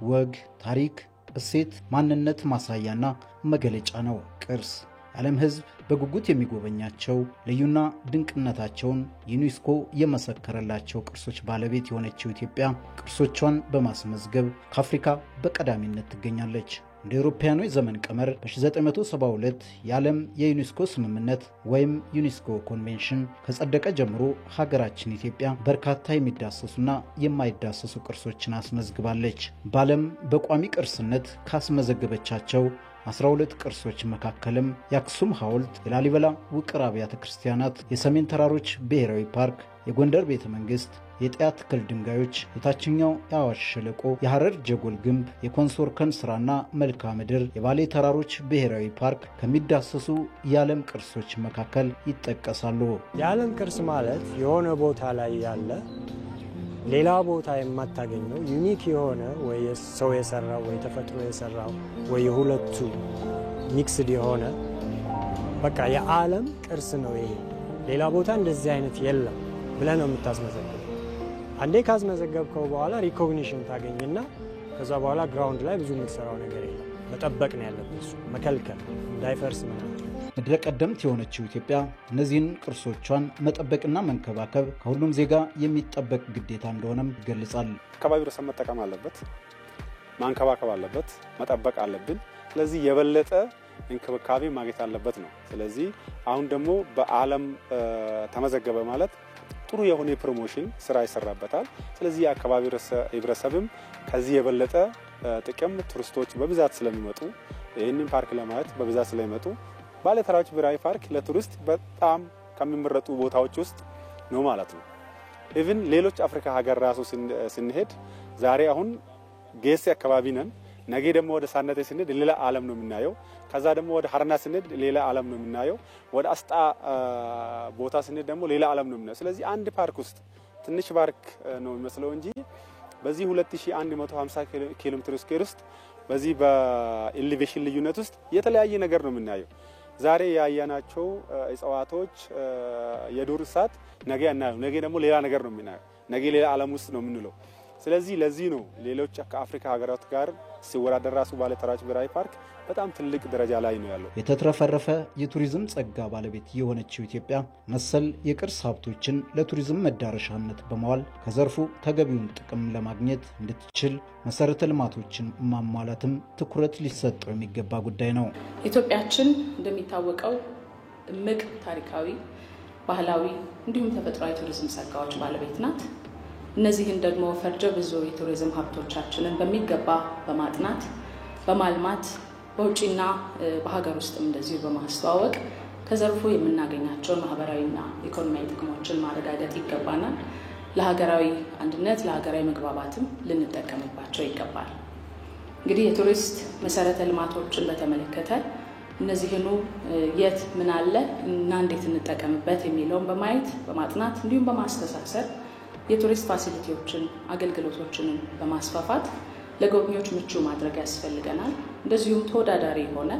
ወግ፣ ታሪክ እሴት ማንነት ማሳያና መገለጫ ነው ቅርስ። የዓለም ሕዝብ በጉጉት የሚጎበኛቸው ልዩና ድንቅነታቸውን ዩኔስኮ የመሰከረላቸው ቅርሶች ባለቤት የሆነችው ኢትዮጵያ ቅርሶቿን በማስመዝገብ ከአፍሪካ በቀዳሚነት ትገኛለች። እንደ አውሮፓውያኑ የዘመን ቀመር በ1972 የዓለም የዩኔስኮ ስምምነት ወይም ዩኔስኮ ኮንቬንሽን ከጸደቀ ጀምሮ ሀገራችን ኢትዮጵያ በርካታ የሚዳሰሱና የማይዳሰሱ ቅርሶችን አስመዝግባለች። በዓለም በቋሚ ቅርስነት ካስመዘገበቻቸው 12 ቅርሶች መካከልም የአክሱም ሐውልት፣ የላሊበላ ውቅር አብያተ ክርስቲያናት፣ የሰሜን ተራሮች ብሔራዊ ፓርክ፣ የጎንደር ቤተ መንግስት፣ የጣያ ትክል ድንጋዮች፣ የታችኛው የአዋሽ ሸለቆ፣ የሐረር ጀጎል ግንብ፣ የኮንሶርከን ስራና መልክዓ ምድር፣ የባሌ ተራሮች ብሔራዊ ፓርክ ከሚዳሰሱ የዓለም ቅርሶች መካከል ይጠቀሳሉ። የዓለም ቅርስ ማለት የሆነ ቦታ ላይ ያለ ሌላ ቦታ የማታገኘው ዩኒክ የሆነ ወይ ሰው የሰራው ወይ ተፈጥሮ የሰራው ወይ የሁለቱ ሚክስድ የሆነ በቃ የዓለም ቅርስ ነው። ይሄ ሌላ ቦታ እንደዚህ አይነት የለም ብለህ ነው የምታስመዘግበው። አንዴ ካስመዘገብከው በኋላ ሪኮግኒሽን ታገኝና ከዛ በኋላ ግራውንድ ላይ ብዙ የምትሰራው ነገር የለም። መጠበቅ ነው ያለብህ፣ እሱ መከልከል እንዳይፈርስ ነው። ምድረ ቀደምት የሆነችው ኢትዮጵያ እነዚህን ቅርሶቿን መጠበቅና መንከባከብ ከሁሉም ዜጋ የሚጠበቅ ግዴታ እንደሆነም ይገልጻል። አካባቢ ህብረተሰብ መጠቀም አለበት፣ ማንከባከብ አለበት፣ መጠበቅ አለብን። ስለዚህ የበለጠ እንክብካቤ ማግኘት አለበት ነው። ስለዚህ አሁን ደግሞ በዓለም ተመዘገበ ማለት ጥሩ የሆነ የፕሮሞሽን ስራ ይሰራበታል። ስለዚህ የአካባቢ ህብረተሰብም ከዚህ የበለጠ ጥቅም ቱሪስቶች በብዛት ስለሚመጡ ይህንን ፓርክ ለማየት በብዛት ስለሚመጡ ባሌ ተራሮች ብሔራዊ ፓርክ ለቱሪስት በጣም ከሚመረጡ ቦታዎች ውስጥ ነው ማለት ነው። ኢቭን ሌሎች አፍሪካ ሀገር ራሱ ስንሄድ ዛሬ አሁን ጌሴ አካባቢ ነን፣ ነገ ደግሞ ወደ ሳነቴ ስንሄድ ሌላ ዓለም ነው የምናየው። ከዛ ደግሞ ወደ ሀረና ስንሄድ ሌላ ዓለም ነው የምናየው። ወደ አስጣ ቦታ ስንሄድ ደግሞ ሌላ ዓለም ነው የምናየው። ስለዚህ አንድ ፓርክ ውስጥ ትንሽ ፓርክ ነው የሚመስለው እንጂ በዚህ 2150 ኪሎ ሜትር ስኩዌር ውስጥ በዚህ በኤሌቬሽን ልዩነት ውስጥ የተለያየ ነገር ነው የምናየው። ዛሬ ያያናቸው እጽዋቶች፣ የዱር እንስሳት ነገ እናየው፣ ነገ ደግሞ ሌላ ነገር ነው የምናየው፣ ነገ ሌላ ዓለም ውስጥ ነው የምንለው። ስለዚህ ለዚህ ነው ሌሎች ከአፍሪካ ሀገራት ጋር ሲወዳደር ራሱ ባሌ ተራሮች ብሔራዊ ፓርክ በጣም ትልቅ ደረጃ ላይ ነው ያለው። የተትረፈረፈ የቱሪዝም ጸጋ ባለቤት የሆነችው ኢትዮጵያ መሰል የቅርስ ሀብቶችን ለቱሪዝም መዳረሻነት በመዋል ከዘርፉ ተገቢውን ጥቅም ለማግኘት እንድትችል መሰረተ ልማቶችን ማሟላትም ትኩረት ሊሰጠው የሚገባ ጉዳይ ነው። ኢትዮጵያችን እንደሚታወቀው እምቅ ታሪካዊ፣ ባህላዊ እንዲሁም ተፈጥሯዊ ቱሪዝም ጸጋዎች ባለቤት ናት። እነዚህን ደግሞ ፈርጀ ብዙ የቱሪዝም ሀብቶቻችንን በሚገባ በማጥናት በማልማት በውጭና በሀገር ውስጥም እንደዚሁ በማስተዋወቅ ከዘርፉ የምናገኛቸውን ማህበራዊና ኢኮኖሚያዊ ጥቅሞችን ማረጋገጥ ይገባናል። ለሀገራዊ አንድነት፣ ለሀገራዊ መግባባትም ልንጠቀምባቸው ይገባል። እንግዲህ የቱሪስት መሰረተ ልማቶችን በተመለከተ እነዚህኑ የት ምን አለ እና እንዴት እንጠቀምበት የሚለውን በማየት በማጥናት እንዲሁም በማስተሳሰር የቱሪስት ፋሲሊቲዎችን አገልግሎቶችንም በማስፋፋት ለጎብኚዎች ምቹ ማድረግ ያስፈልገናል። እንደዚሁም ተወዳዳሪ የሆነ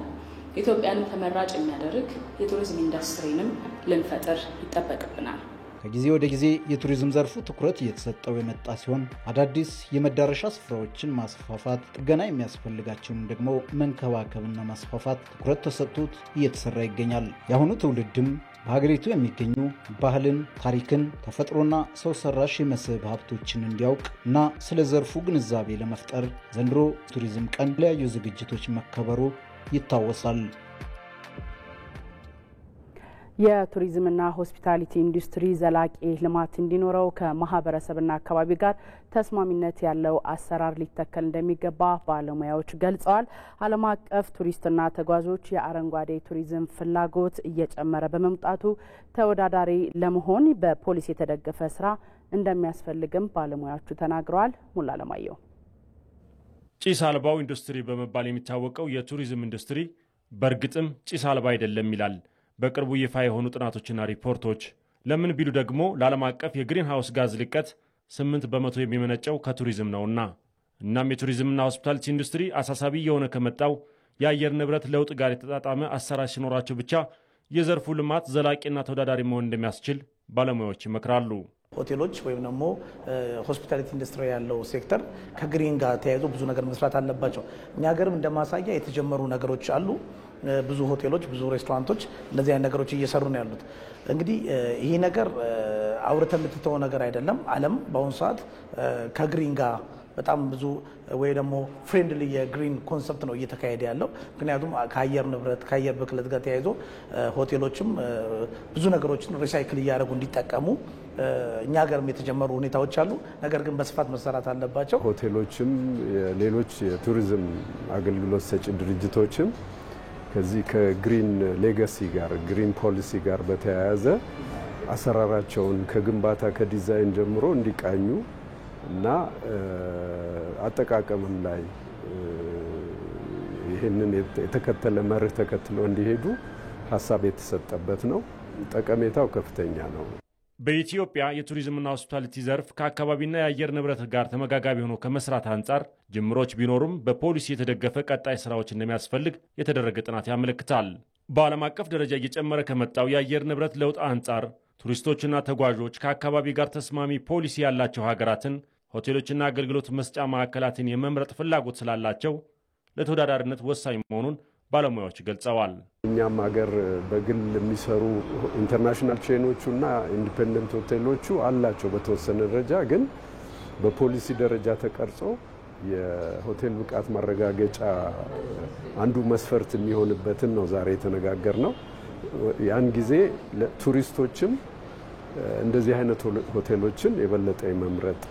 ኢትዮጵያንም ተመራጭ የሚያደርግ የቱሪዝም ኢንዱስትሪንም ልንፈጥር ይጠበቅብናል። ከጊዜ ወደ ጊዜ የቱሪዝም ዘርፉ ትኩረት እየተሰጠው የመጣ ሲሆን አዳዲስ የመዳረሻ ስፍራዎችን ማስፋፋት፣ ጥገና የሚያስፈልጋቸውን ደግሞ መንከባከብና ማስፋፋት ትኩረት ተሰጥቶት እየተሰራ ይገኛል። የአሁኑ ትውልድም በሀገሪቱ የሚገኙ ባህልን፣ ታሪክን፣ ተፈጥሮና ሰው ሰራሽ የመስህብ ሀብቶችን እንዲያውቅ እና ስለ ዘርፉ ግንዛቤ ለመፍጠር ዘንድሮ ቱሪዝም ቀን የተለያዩ ዝግጅቶች መከበሩ ይታወሳል። የቱሪዝምና ሆስፒታሊቲ ኢንዱስትሪ ዘላቂ ልማት እንዲኖረው ከማህበረሰብና አካባቢ ጋር ተስማሚነት ያለው አሰራር ሊተከል እንደሚገባ ባለሙያዎች ገልጸዋል። ዓለም አቀፍ ቱሪስትና ተጓዦች የአረንጓዴ ቱሪዝም ፍላጎት እየጨመረ በመምጣቱ ተወዳዳሪ ለመሆን በፖሊሲ የተደገፈ ስራ እንደሚያስፈልግም ባለሙያዎቹ ተናግረዋል። ሙላ ለማየው ጭስ አልባው ኢንዱስትሪ በመባል የሚታወቀው የቱሪዝም ኢንዱስትሪ በእርግጥም ጭስ አልባ አይደለም ይላል በቅርቡ ይፋ የሆኑ ጥናቶችና ሪፖርቶች። ለምን ቢሉ ደግሞ ለዓለም አቀፍ የግሪን ሃውስ ጋዝ ልቀት 8% የሚመነጨው ከቱሪዝም ነውና። እናም የቱሪዝምና ሆስፒታሊቲ ኢንዱስትሪ አሳሳቢ የሆነ ከመጣው የአየር ንብረት ለውጥ ጋር የተጣጣመ አሰራር ሲኖራቸው ብቻ የዘርፉ ልማት ዘላቂና ተወዳዳሪ መሆን እንደሚያስችል ባለሙያዎች ይመክራሉ። ሆቴሎች ወይም ደግሞ ሆስፒታሊቲ ኢንዱስትሪ ያለው ሴክተር ከግሪን ጋር ተያይዞ ብዙ ነገር መስራት አለባቸው። እኛ ሀገርም እንደማሳያ የተጀመሩ ነገሮች አሉ። ብዙ ሆቴሎች፣ ብዙ ሬስቶራንቶች እንደዚህ አይነት ነገሮች እየሰሩ ነው ያሉት። እንግዲህ ይሄ ነገር አውርተን የምትተወው ነገር አይደለም። ዓለም በአሁኑ ሰዓት ከግሪን ጋር በጣም ብዙ ወይ ደግሞ ፍሬንድሊ የግሪን ኮንሰፕት ነው እየተካሄደ ያለው። ምክንያቱም ከአየር ንብረት ከአየር ብክለት ጋር ተያይዞ ሆቴሎችም ብዙ ነገሮችን ሪሳይክል እያደረጉ እንዲጠቀሙ እኛ ሀገርም የተጀመሩ ሁኔታዎች አሉ። ነገር ግን በስፋት መሰራት አለባቸው። ሆቴሎችም ሌሎች የቱሪዝም አገልግሎት ሰጪ ድርጅቶችም ከዚህ ከግሪን ሌጋሲ ጋር ግሪን ፖሊሲ ጋር በተያያዘ አሰራራቸውን ከግንባታ ከዲዛይን ጀምሮ እንዲቃኙ እና አጠቃቀምም ላይ ይህንን የተከተለ መርህ ተከትለው እንዲሄዱ ሀሳብ የተሰጠበት ነው። ጠቀሜታው ከፍተኛ ነው። በኢትዮጵያ የቱሪዝምና ሆስፒታሊቲ ዘርፍ ከአካባቢና የአየር ንብረት ጋር ተመጋጋቢ ሆኖ ከመስራት አንጻር ጅምሮች ቢኖሩም በፖሊሲ የተደገፈ ቀጣይ ስራዎች እንደሚያስፈልግ የተደረገ ጥናት ያመለክታል። በዓለም አቀፍ ደረጃ እየጨመረ ከመጣው የአየር ንብረት ለውጥ አንጻር ቱሪስቶችና ተጓዦች ከአካባቢ ጋር ተስማሚ ፖሊሲ ያላቸው ሀገራትን፣ ሆቴሎችና አገልግሎት መስጫ ማዕከላትን የመምረጥ ፍላጎት ስላላቸው ለተወዳዳሪነት ወሳኝ መሆኑን ባለሙያዎች ገልጸዋል። እኛም ሀገር በግል የሚሰሩ ኢንተርናሽናል ቼኖቹና ኢንዲፔንደንት ሆቴሎቹ አላቸው በተወሰነ ደረጃ፣ ግን በፖሊሲ ደረጃ ተቀርጾ የሆቴል ብቃት ማረጋገጫ አንዱ መስፈርት የሚሆንበትን ነው ዛሬ የተነጋገር ነው። ያን ጊዜ ለቱሪስቶችም እንደዚህ አይነት ሆቴሎችን የበለጠ የመምረጥ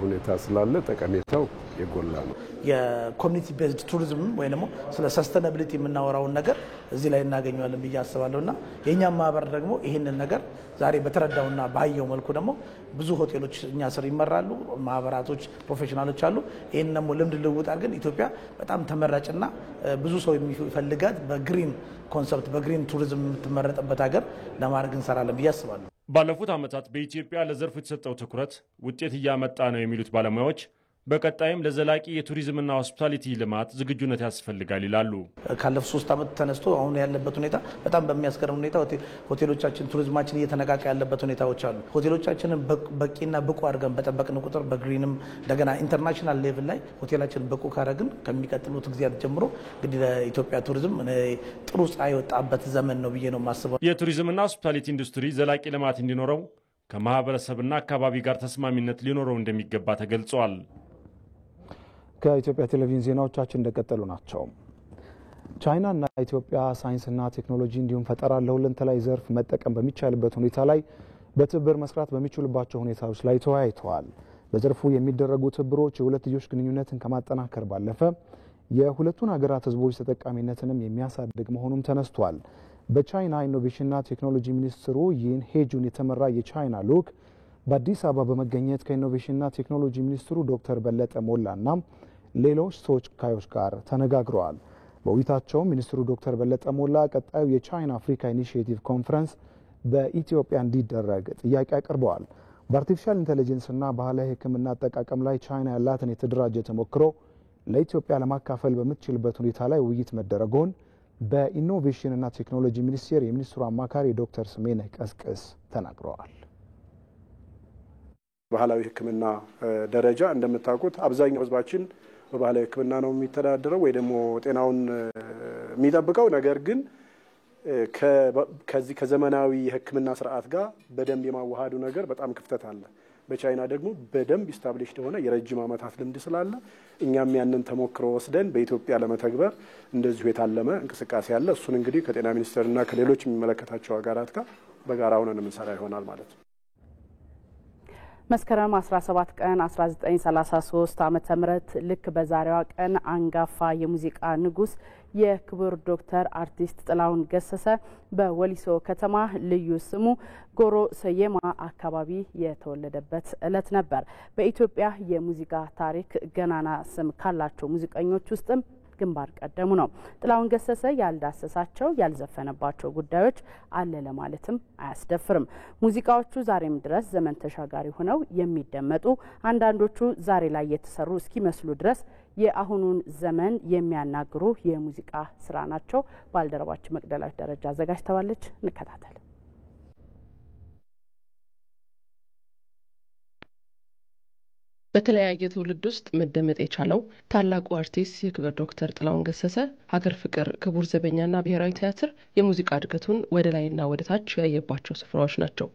ሁኔታ ስላለ ጠቀሜታው የጎላ ነው። የኮሚኒቲ ቤዝድ ቱሪዝም ወይ ደግሞ ስለ ሰስተናቢሊቲ የምናወራውን ነገር እዚህ ላይ እናገኘዋለን ብዬ አስባለሁና የእኛም ማህበር ደግሞ ይህንን ነገር ዛሬ በተረዳውና ባየው መልኩ ደግሞ ብዙ ሆቴሎች እኛ ስር ይመራሉ፣ ማህበራቶች፣ ፕሮፌሽናሎች አሉ። ይህን ደግሞ ልምድ ልውውጥ አድርገን ኢትዮጵያ በጣም ተመራጭና ብዙ ሰው የሚፈልጋት በግሪን ኮንሰፕት በግሪን ቱሪዝም የምትመረጥበት ሀገር ለማድረግ እንሰራለን ብዬ አስባለሁ። ባለፉት ዓመታት በኢትዮጵያ ለዘርፉ የተሰጠው ትኩረት ውጤት እያመጣ ነው የሚሉት ባለሙያዎች በቀጣይም ለዘላቂ የቱሪዝምና ሆስፒታሊቲ ልማት ዝግጁነት ያስፈልጋል ይላሉ። ካለፉት 3 ዓመት ተነስቶ አሁን ያለበት ሁኔታ በጣም በሚያስገርም ሁኔታ ሆቴሎቻችን ቱሪዝማችን እየተነቃቀ ያለበት ሁኔታዎች አሉ። ሆቴሎቻችንን በቂና ብቁ አድርገን በጠበቅን ቁጥር በግሪንም እንደገና ኢንተርናሽናል ሌቭል ላይ ሆቴላችንን ብቁ ካደረግን ከሚቀጥሉት ጊዜያት ጀምሮ እንግዲህ ለኢትዮጵያ ቱሪዝም ጥሩ ፀሐይ የወጣበት ዘመን ነው ብዬ ነው የማስበው። የቱሪዝምና ሆስፒታሊቲ ኢንዱስትሪ ዘላቂ ልማት እንዲኖረው ከማህበረሰብና አካባቢ ጋር ተስማሚነት ሊኖረው እንደሚገባ ተገልጿል። ከኢትዮጵያ ቴሌቪዥን ዜናዎቻችን እንደቀጠሉ ናቸው። ቻይናና ኢትዮጵያ ሳይንስና ቴክኖሎጂ እንዲሁም ፈጠራ ለሁለንተናዊ ዘርፍ መጠቀም በሚቻልበት ሁኔታ ላይ በትብብር መስራት በሚችሉባቸው ሁኔታዎች ላይ ተወያይተዋል። በዘርፉ የሚደረጉ ትብብሮች የሁለትዮሽ ግንኙነትን ከማጠናከር ባለፈ የሁለቱን ሀገራት ህዝቦች ተጠቃሚነትንም የሚያሳድግ መሆኑም ተነስቷል። በቻይና ኢኖቬሽንና ቴክኖሎጂ ሚኒስትሩ ይን ሄጁን የተመራ የቻይና ልዑክ በአዲስ አበባ በመገኘት ከኢኖቬሽንና ቴክኖሎጂ ሚኒስትሩ ዶክተር በለጠ ሞላና ሌሎች ተወካዮች ጋር ተነጋግረዋል። በውይይታቸው ሚኒስትሩ ዶክተር በለጠ ሞላ ቀጣዩ የቻይና አፍሪካ ኢኒሺዬቲቭ ኮንፈረንስ በኢትዮጵያ እንዲደረግ ጥያቄ አቅርበዋል። በአርቲፊሻል ኢንቴሊጀንስና ባህላዊ ሕክምና አጠቃቀም ላይ ቻይና ያላትን የተደራጀ ተሞክሮ ለኢትዮጵያ ለማካፈል በምትችልበት ሁኔታ ላይ ውይይት መደረጉን በኢኖቬሽንና ቴክኖሎጂ ሚኒስቴር የሚኒስትሩ አማካሪ ዶክተር ስሜነህ ቀስቅስ ተናግረዋል። ባህላዊ ሕክምና ደረጃ እንደምታውቁት አብዛኛው ህዝባችን በባህላዊ ሕክምና ነው የሚተዳደረው ወይ ደግሞ ጤናውን የሚጠብቀው። ነገር ግን ከዚህ ከዘመናዊ የሕክምና ስርዓት ጋር በደንብ የማዋሃዱ ነገር በጣም ክፍተት አለ። በቻይና ደግሞ በደንብ ኢስታብሊሽድ የሆነ የረጅም ዓመታት ልምድ ስላለ እኛም ያንን ተሞክሮ ወስደን በኢትዮጵያ ለመተግበር እንደዚሁ የታለመ እንቅስቃሴ አለ። እሱን እንግዲህ ከጤና ሚኒስቴርና ከሌሎች የሚመለከታቸው ሀገራት ጋር በጋራ ሆነን የምንሰራ ይሆናል ማለት ነው። መስከረም 17 ቀን 1933 ዓመተ ምህረት ልክ በዛሬዋ ቀን አንጋፋ የሙዚቃ ንጉስ የክቡር ዶክተር አርቲስት ጥላሁን ገሰሰ በወሊሶ ከተማ ልዩ ስሙ ጎሮ ሰየማ አካባቢ የተወለደበት ዕለት ነበር። በኢትዮጵያ የሙዚቃ ታሪክ ገናና ስም ካላቸው ሙዚቀኞች ውስጥም ግንባር ቀደሙ ነው። ጥላሁን ገሰሰ ያልዳሰሳቸው ያልዘፈነባቸው ጉዳዮች አለ ለማለትም አያስደፍርም። ሙዚቃዎቹ ዛሬም ድረስ ዘመን ተሻጋሪ ሆነው የሚደመጡ አንዳንዶቹ ዛሬ ላይ የተሰሩ እስኪመስሉ ድረስ የአሁኑን ዘመን የሚያናግሩ የሙዚቃ ስራ ናቸው። ባልደረባችን መቅደላዊት ደረጃ አዘጋጅተዋለች። እንከታተል። በተለያየ ትውልድ ውስጥ መደመጥ የቻለው ታላቁ አርቲስት የክብር ዶክተር ጥላሁን ገሰሰ ሀገር ፍቅር፣ ክቡር ዘበኛና ብሔራዊ ቲያትር የሙዚቃ እድገቱን ወደ ላይና ወደ ታች ያየባቸው ስፍራዎች ናቸው።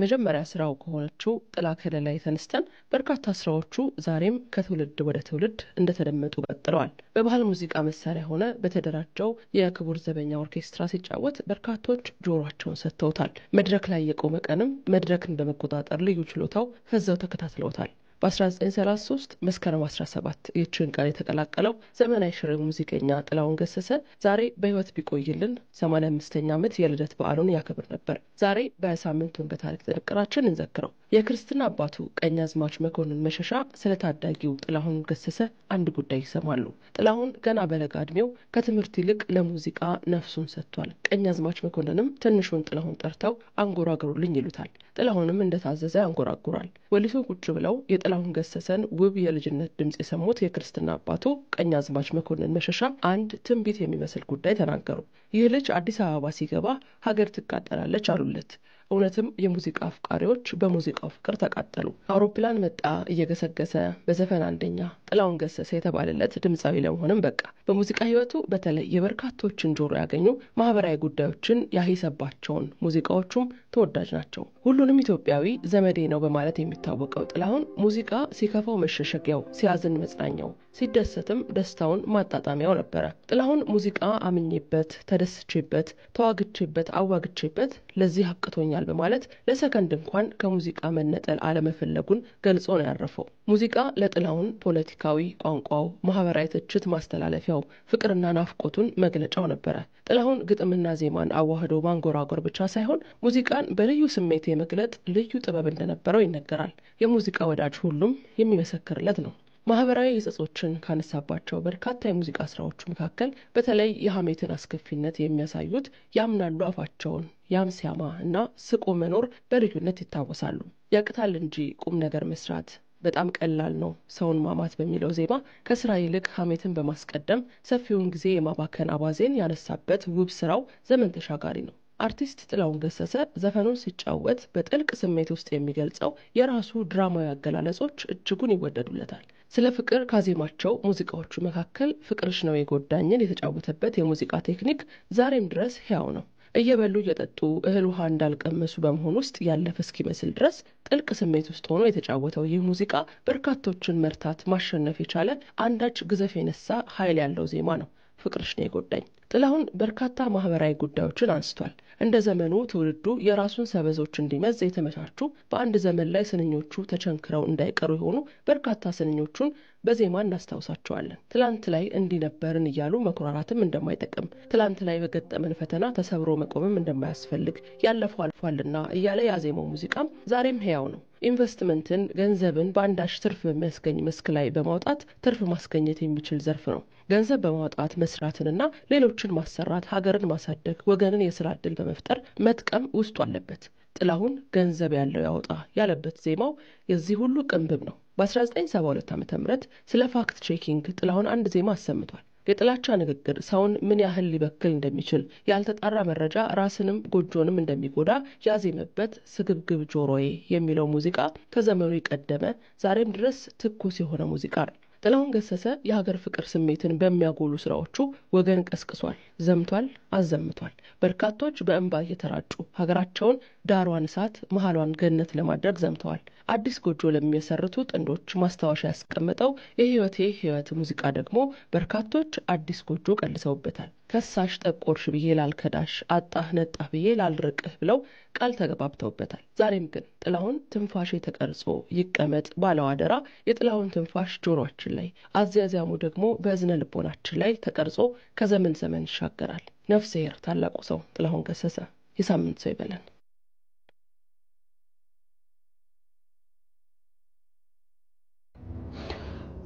የመጀመሪያ ስራው ከሆነችው ጥላ ከለላ ተነስተን በርካታ ስራዎቹ ዛሬም ከትውልድ ወደ ትውልድ እንደተደመጡ ቀጥለዋል። በባህል ሙዚቃ መሳሪያ ሆነ በተደራጀው የክቡር ዘበኛ ኦርኬስትራ ሲጫወት በርካቶች ጆሮአቸውን ሰጥተውታል። መድረክ ላይ የቆመ ቀንም መድረክን በመቆጣጠር ልዩ ችሎታው ፈዘው ተከታትለውታል። በ1933 መስከረም 17 ይህችን ቀን የተቀላቀለው ዘመናዊ ሽሬ ሙዚቀኛ ጥላሁን ገሰሰ ዛሬ በህይወት ቢቆይልን 85ኛ ዓመት የልደት በዓሉን ያከብር ነበር። ዛሬ በሳምንቱን በታሪክ ጥንቅራችን እንዘክረው። የክርስትና አባቱ ቀኛዝማች መኮንን መሸሻ ስለ ታዳጊው ጥላሁን ገሰሰ አንድ ጉዳይ ይሰማሉ። ጥላሁን ገና በለጋ ዕድሜው ከትምህርት ይልቅ ለሙዚቃ ነፍሱን ሰጥቷል። ቀኛዝማች መኮንንም ትንሹን ጥላሁን ጠርተው አንጎራጉሩልኝ ይሉታል። ጥላሁንም እንደታዘዘ አንጎራጉራል። ወሊሶ ቁጭ ብለው የጥላሁን ገሰሰን ውብ የልጅነት ድምጽ የሰሙት የክርስትና አባቱ ቀኛዝማች መኮንን መሸሻ አንድ ትንቢት የሚመስል ጉዳይ ተናገሩ። ይህ ልጅ አዲስ አበባ ሲገባ ሀገር ትቃጠላለች አሉለት። እውነትም የሙዚቃ አፍቃሪዎች በሙዚቃው ፍቅር ተቃጠሉ። አውሮፕላን መጣ እየገሰገሰ በዘፈን አንደኛ ጥላሁን ገሰሰ የተባለለት ድምፃዊ ለመሆንም በቃ። በሙዚቃ ህይወቱ በተለይ የበርካቶችን ጆሮ ያገኙ ማህበራዊ ጉዳዮችን ያሂሰባቸውን ሙዚቃዎቹም ተወዳጅ ናቸው። ሁሉንም ኢትዮጵያዊ ዘመዴ ነው በማለት የሚታወቀው ጥላሁን ሙዚቃ ሲከፋው መሸሸጊያው፣ ሲያዝን መጽናኛው፣ ሲደሰትም ደስታውን ማጣጣሚያው ነበረ። ጥላሁን ሙዚቃ አምኜበት፣ ተደስቼበት፣ ተዋግቼበት፣ አዋግቼበት ለዚህ አቅቶኛል በማለት ለሰከንድ እንኳን ከሙዚቃ መነጠል አለመፈለጉን ገልጾ ነው ያረፈው። ሙዚቃ ለጥላሁን ፖለቲካዊ ቋንቋው፣ ማህበራዊ ትችት ማስተላለፊያው፣ ፍቅርና ናፍቆቱን መግለጫው ነበረ። ጥላሁን ግጥምና ዜማን አዋህዶ ማንጎራጎር ብቻ ሳይሆን ሙዚቃን በልዩ ስሜት የመግለጥ ልዩ ጥበብ እንደነበረው ይነገራል። የሙዚቃ ወዳጅ ሁሉም የሚመሰክርለት ነው። ማህበራዊ ይዘቶችን ካነሳባቸው በርካታ የሙዚቃ ስራዎቹ መካከል በተለይ የሐሜትን አስከፊነት የሚያሳዩት ያምናሉ አፋቸውን፣ ያም ሲያማ እና ስቆ መኖር በልዩነት ይታወሳሉ። ያቅታል እንጂ ቁም ነገር መስራት በጣም ቀላል ነው ሰውን ማማት በሚለው ዜማ ከስራ ይልቅ ሐሜትን በማስቀደም ሰፊውን ጊዜ የማባከን አባዜን ያነሳበት ውብ ስራው ዘመን ተሻጋሪ ነው። አርቲስት ጥላሁን ገሰሰ ዘፈኑን ሲጫወት በጥልቅ ስሜት ውስጥ የሚገልጸው የራሱ ድራማዊ አገላለጾች እጅጉን ይወደዱለታል። ስለ ፍቅር ካዜማቸው ሙዚቃዎቹ መካከል ፍቅርሽ ነው የጎዳኝን የተጫወተበት የሙዚቃ ቴክኒክ ዛሬም ድረስ ሕያው ነው። እየበሉ እየጠጡ እህል ውሃ እንዳልቀመሱ በመሆን ውስጥ ያለፈ እስኪመስል ድረስ ጥልቅ ስሜት ውስጥ ሆኖ የተጫወተው ይህ ሙዚቃ በርካቶችን መርታት ማሸነፍ የቻለ አንዳች ግዘፍ የነሳ ኃይል ያለው ዜማ ነው። ፍቅርሽ ነው የጎዳኝ። ጥላሁን በርካታ ማህበራዊ ጉዳዮችን አንስቷል። እንደ ዘመኑ ትውልዱ የራሱን ሰበዞች እንዲመዝ የተመቻቹ በአንድ ዘመን ላይ ስንኞቹ ተቸንክረው እንዳይቀሩ የሆኑ በርካታ ስንኞቹን በዜማ እናስታውሳቸዋለን። ትላንት ላይ እንዲነበርን እያሉ መኩራራትም እንደማይጠቅም፣ ትላንት ላይ በገጠመን ፈተና ተሰብሮ መቆምም እንደማያስፈልግ፣ ያለፈው አልፏልና እያለ ያዜመው ሙዚቃም ዛሬም ሕያው ነው። ኢንቨስትመንትን፣ ገንዘብን በአንዳች ትርፍ በሚያስገኝ መስክ ላይ በማውጣት ትርፍ ማስገኘት የሚችል ዘርፍ ነው። ገንዘብ በማውጣት መስራትንና ሌሎችን ማሰራት፣ ሀገርን ማሳደግ፣ ወገንን የስራ ዕድል በመፍጠር መጥቀም ውስጡ አለበት። ጥላሁን ገንዘብ ያለው ያውጣ ያለበት ዜማው የዚህ ሁሉ ቅንብብ ነው። በ1972 ዓ.ም ስለ ፋክት ቼኪንግ ጥላሁን አንድ ዜማ አሰምቷል። የጥላቻ ንግግር ሰውን ምን ያህል ሊበክል እንደሚችል፣ ያልተጣራ መረጃ ራስንም ጎጆንም እንደሚጎዳ ያዜመበት ስግብግብ ጆሮዬ የሚለው ሙዚቃ ከዘመኑ የቀደመ ዛሬም ድረስ ትኩስ የሆነ ሙዚቃ ነው። ጥላሁን ገሰሰ የሀገር ፍቅር ስሜትን በሚያጎሉ ስራዎቹ ወገን ቀስቅሷል፣ ዘምቷል፣ አዘምቷል። በርካቶች በእንባ እየተራጩ ሀገራቸውን ዳሯን እሳት መሃሏን ገነት ለማድረግ ዘምተዋል። አዲስ ጎጆ ለሚመሰርቱ ጥንዶች ማስታወሻ ያስቀመጠው የህይወቴ ህይወት ሙዚቃ ደግሞ በርካቶች አዲስ ጎጆ ቀልሰውበታል። ከሳሽ ጠቆርሽ ብዬ ላልከዳሽ፣ አጣህ ነጣህ ብዬ ላልርቅህ ብለው ቃል ተገባብተውበታል። ዛሬም ግን ጥላሁን ትንፋሽ ተቀርጾ ይቀመጥ ባለው አደራ የጥላሁን ትንፋሽ ጆሮአችን ላይ፣ አዝያዝያሙ ደግሞ በእዝነ ልቦናችን ላይ ተቀርጾ ከዘመን ዘመን ይሻገራል። ነፍስ ይር ታላቁ ሰው ጥላሁን ገሰሰ። የሳምንት ሰው ይበለን።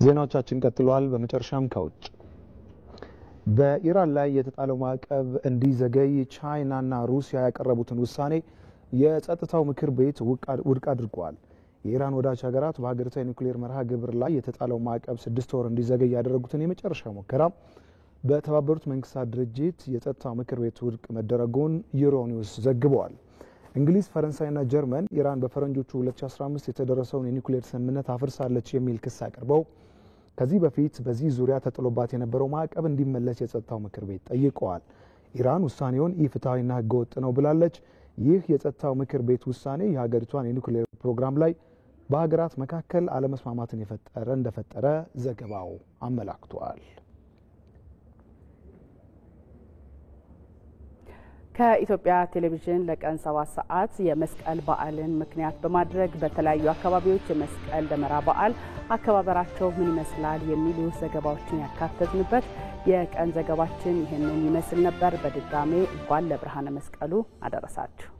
ዜናዎቻችን ቀጥሏል። በመጨረሻም ከውጭ በኢራን ላይ የተጣለው ማዕቀብ እንዲዘገይ ቻይናና ሩሲያ ያቀረቡትን ውሳኔ የጸጥታው ምክር ቤት ውድቅ አድርጓል። የኢራን ወዳጅ ሀገራት በሀገሪቷ የኒውክሌር መርሃ ግብር ላይ የተጣለው ማዕቀብ 6 ወር እንዲዘገይ ያደረጉትን የመጨረሻ ሙከራ በተባበሩት መንግስታት ድርጅት የጸጥታው ምክር ቤት ውድቅ መደረጉን ዩሮኒውስ ዘግበዋል። እንግሊዝ፣ ፈረንሳይና ጀርመን ኢራን በፈረንጆቹ 2015 የተደረሰውን የኒውክሌር ስምምነት አፍርሳለች የሚል ክስ አቅርበው ከዚህ በፊት በዚህ ዙሪያ ተጥሎባት የነበረው ማዕቀብ እንዲመለስ የጸጥታው ምክር ቤት ጠይቀዋል። ኢራን ውሳኔውን ኢፍትሐዊና ህገወጥ ነው ብላለች። ይህ የጸጥታው ምክር ቤት ውሳኔ የሀገሪቷን የኒውክሌር ፕሮግራም ላይ በሀገራት መካከል አለመስማማትን እንደፈጠረ ዘገባው አመላክቷል። ከኢትዮጵያ ቴሌቪዥን ለቀን 7 ሰዓት የመስቀል በዓልን ምክንያት በማድረግ በተለያዩ አካባቢዎች የመስቀል ደመራ በዓል አከባበራቸው ምን ይመስላል የሚሉ ዘገባዎችን ያካተትንበት የቀን ዘገባችን ይህንን ይመስል ነበር። በድጋሜ እንኳን ለብርሃነ መስቀሉ አደረሳችሁ።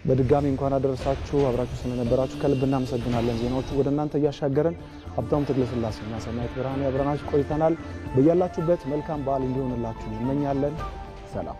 በድጋሚ እንኳን አደረሳችሁ። አብራችሁ ስለነበራችሁ ከልብ እናመሰግናለን። ዜናዎቹ ወደ እናንተ እያሻገረን ሀብታሙ ተክለስላሴና ሰናይት ብርሃኔ አብረናችሁ ቆይተናል። በያላችሁበት መልካም በዓል እንዲሆንላችሁ እንመኛለን። ሰላም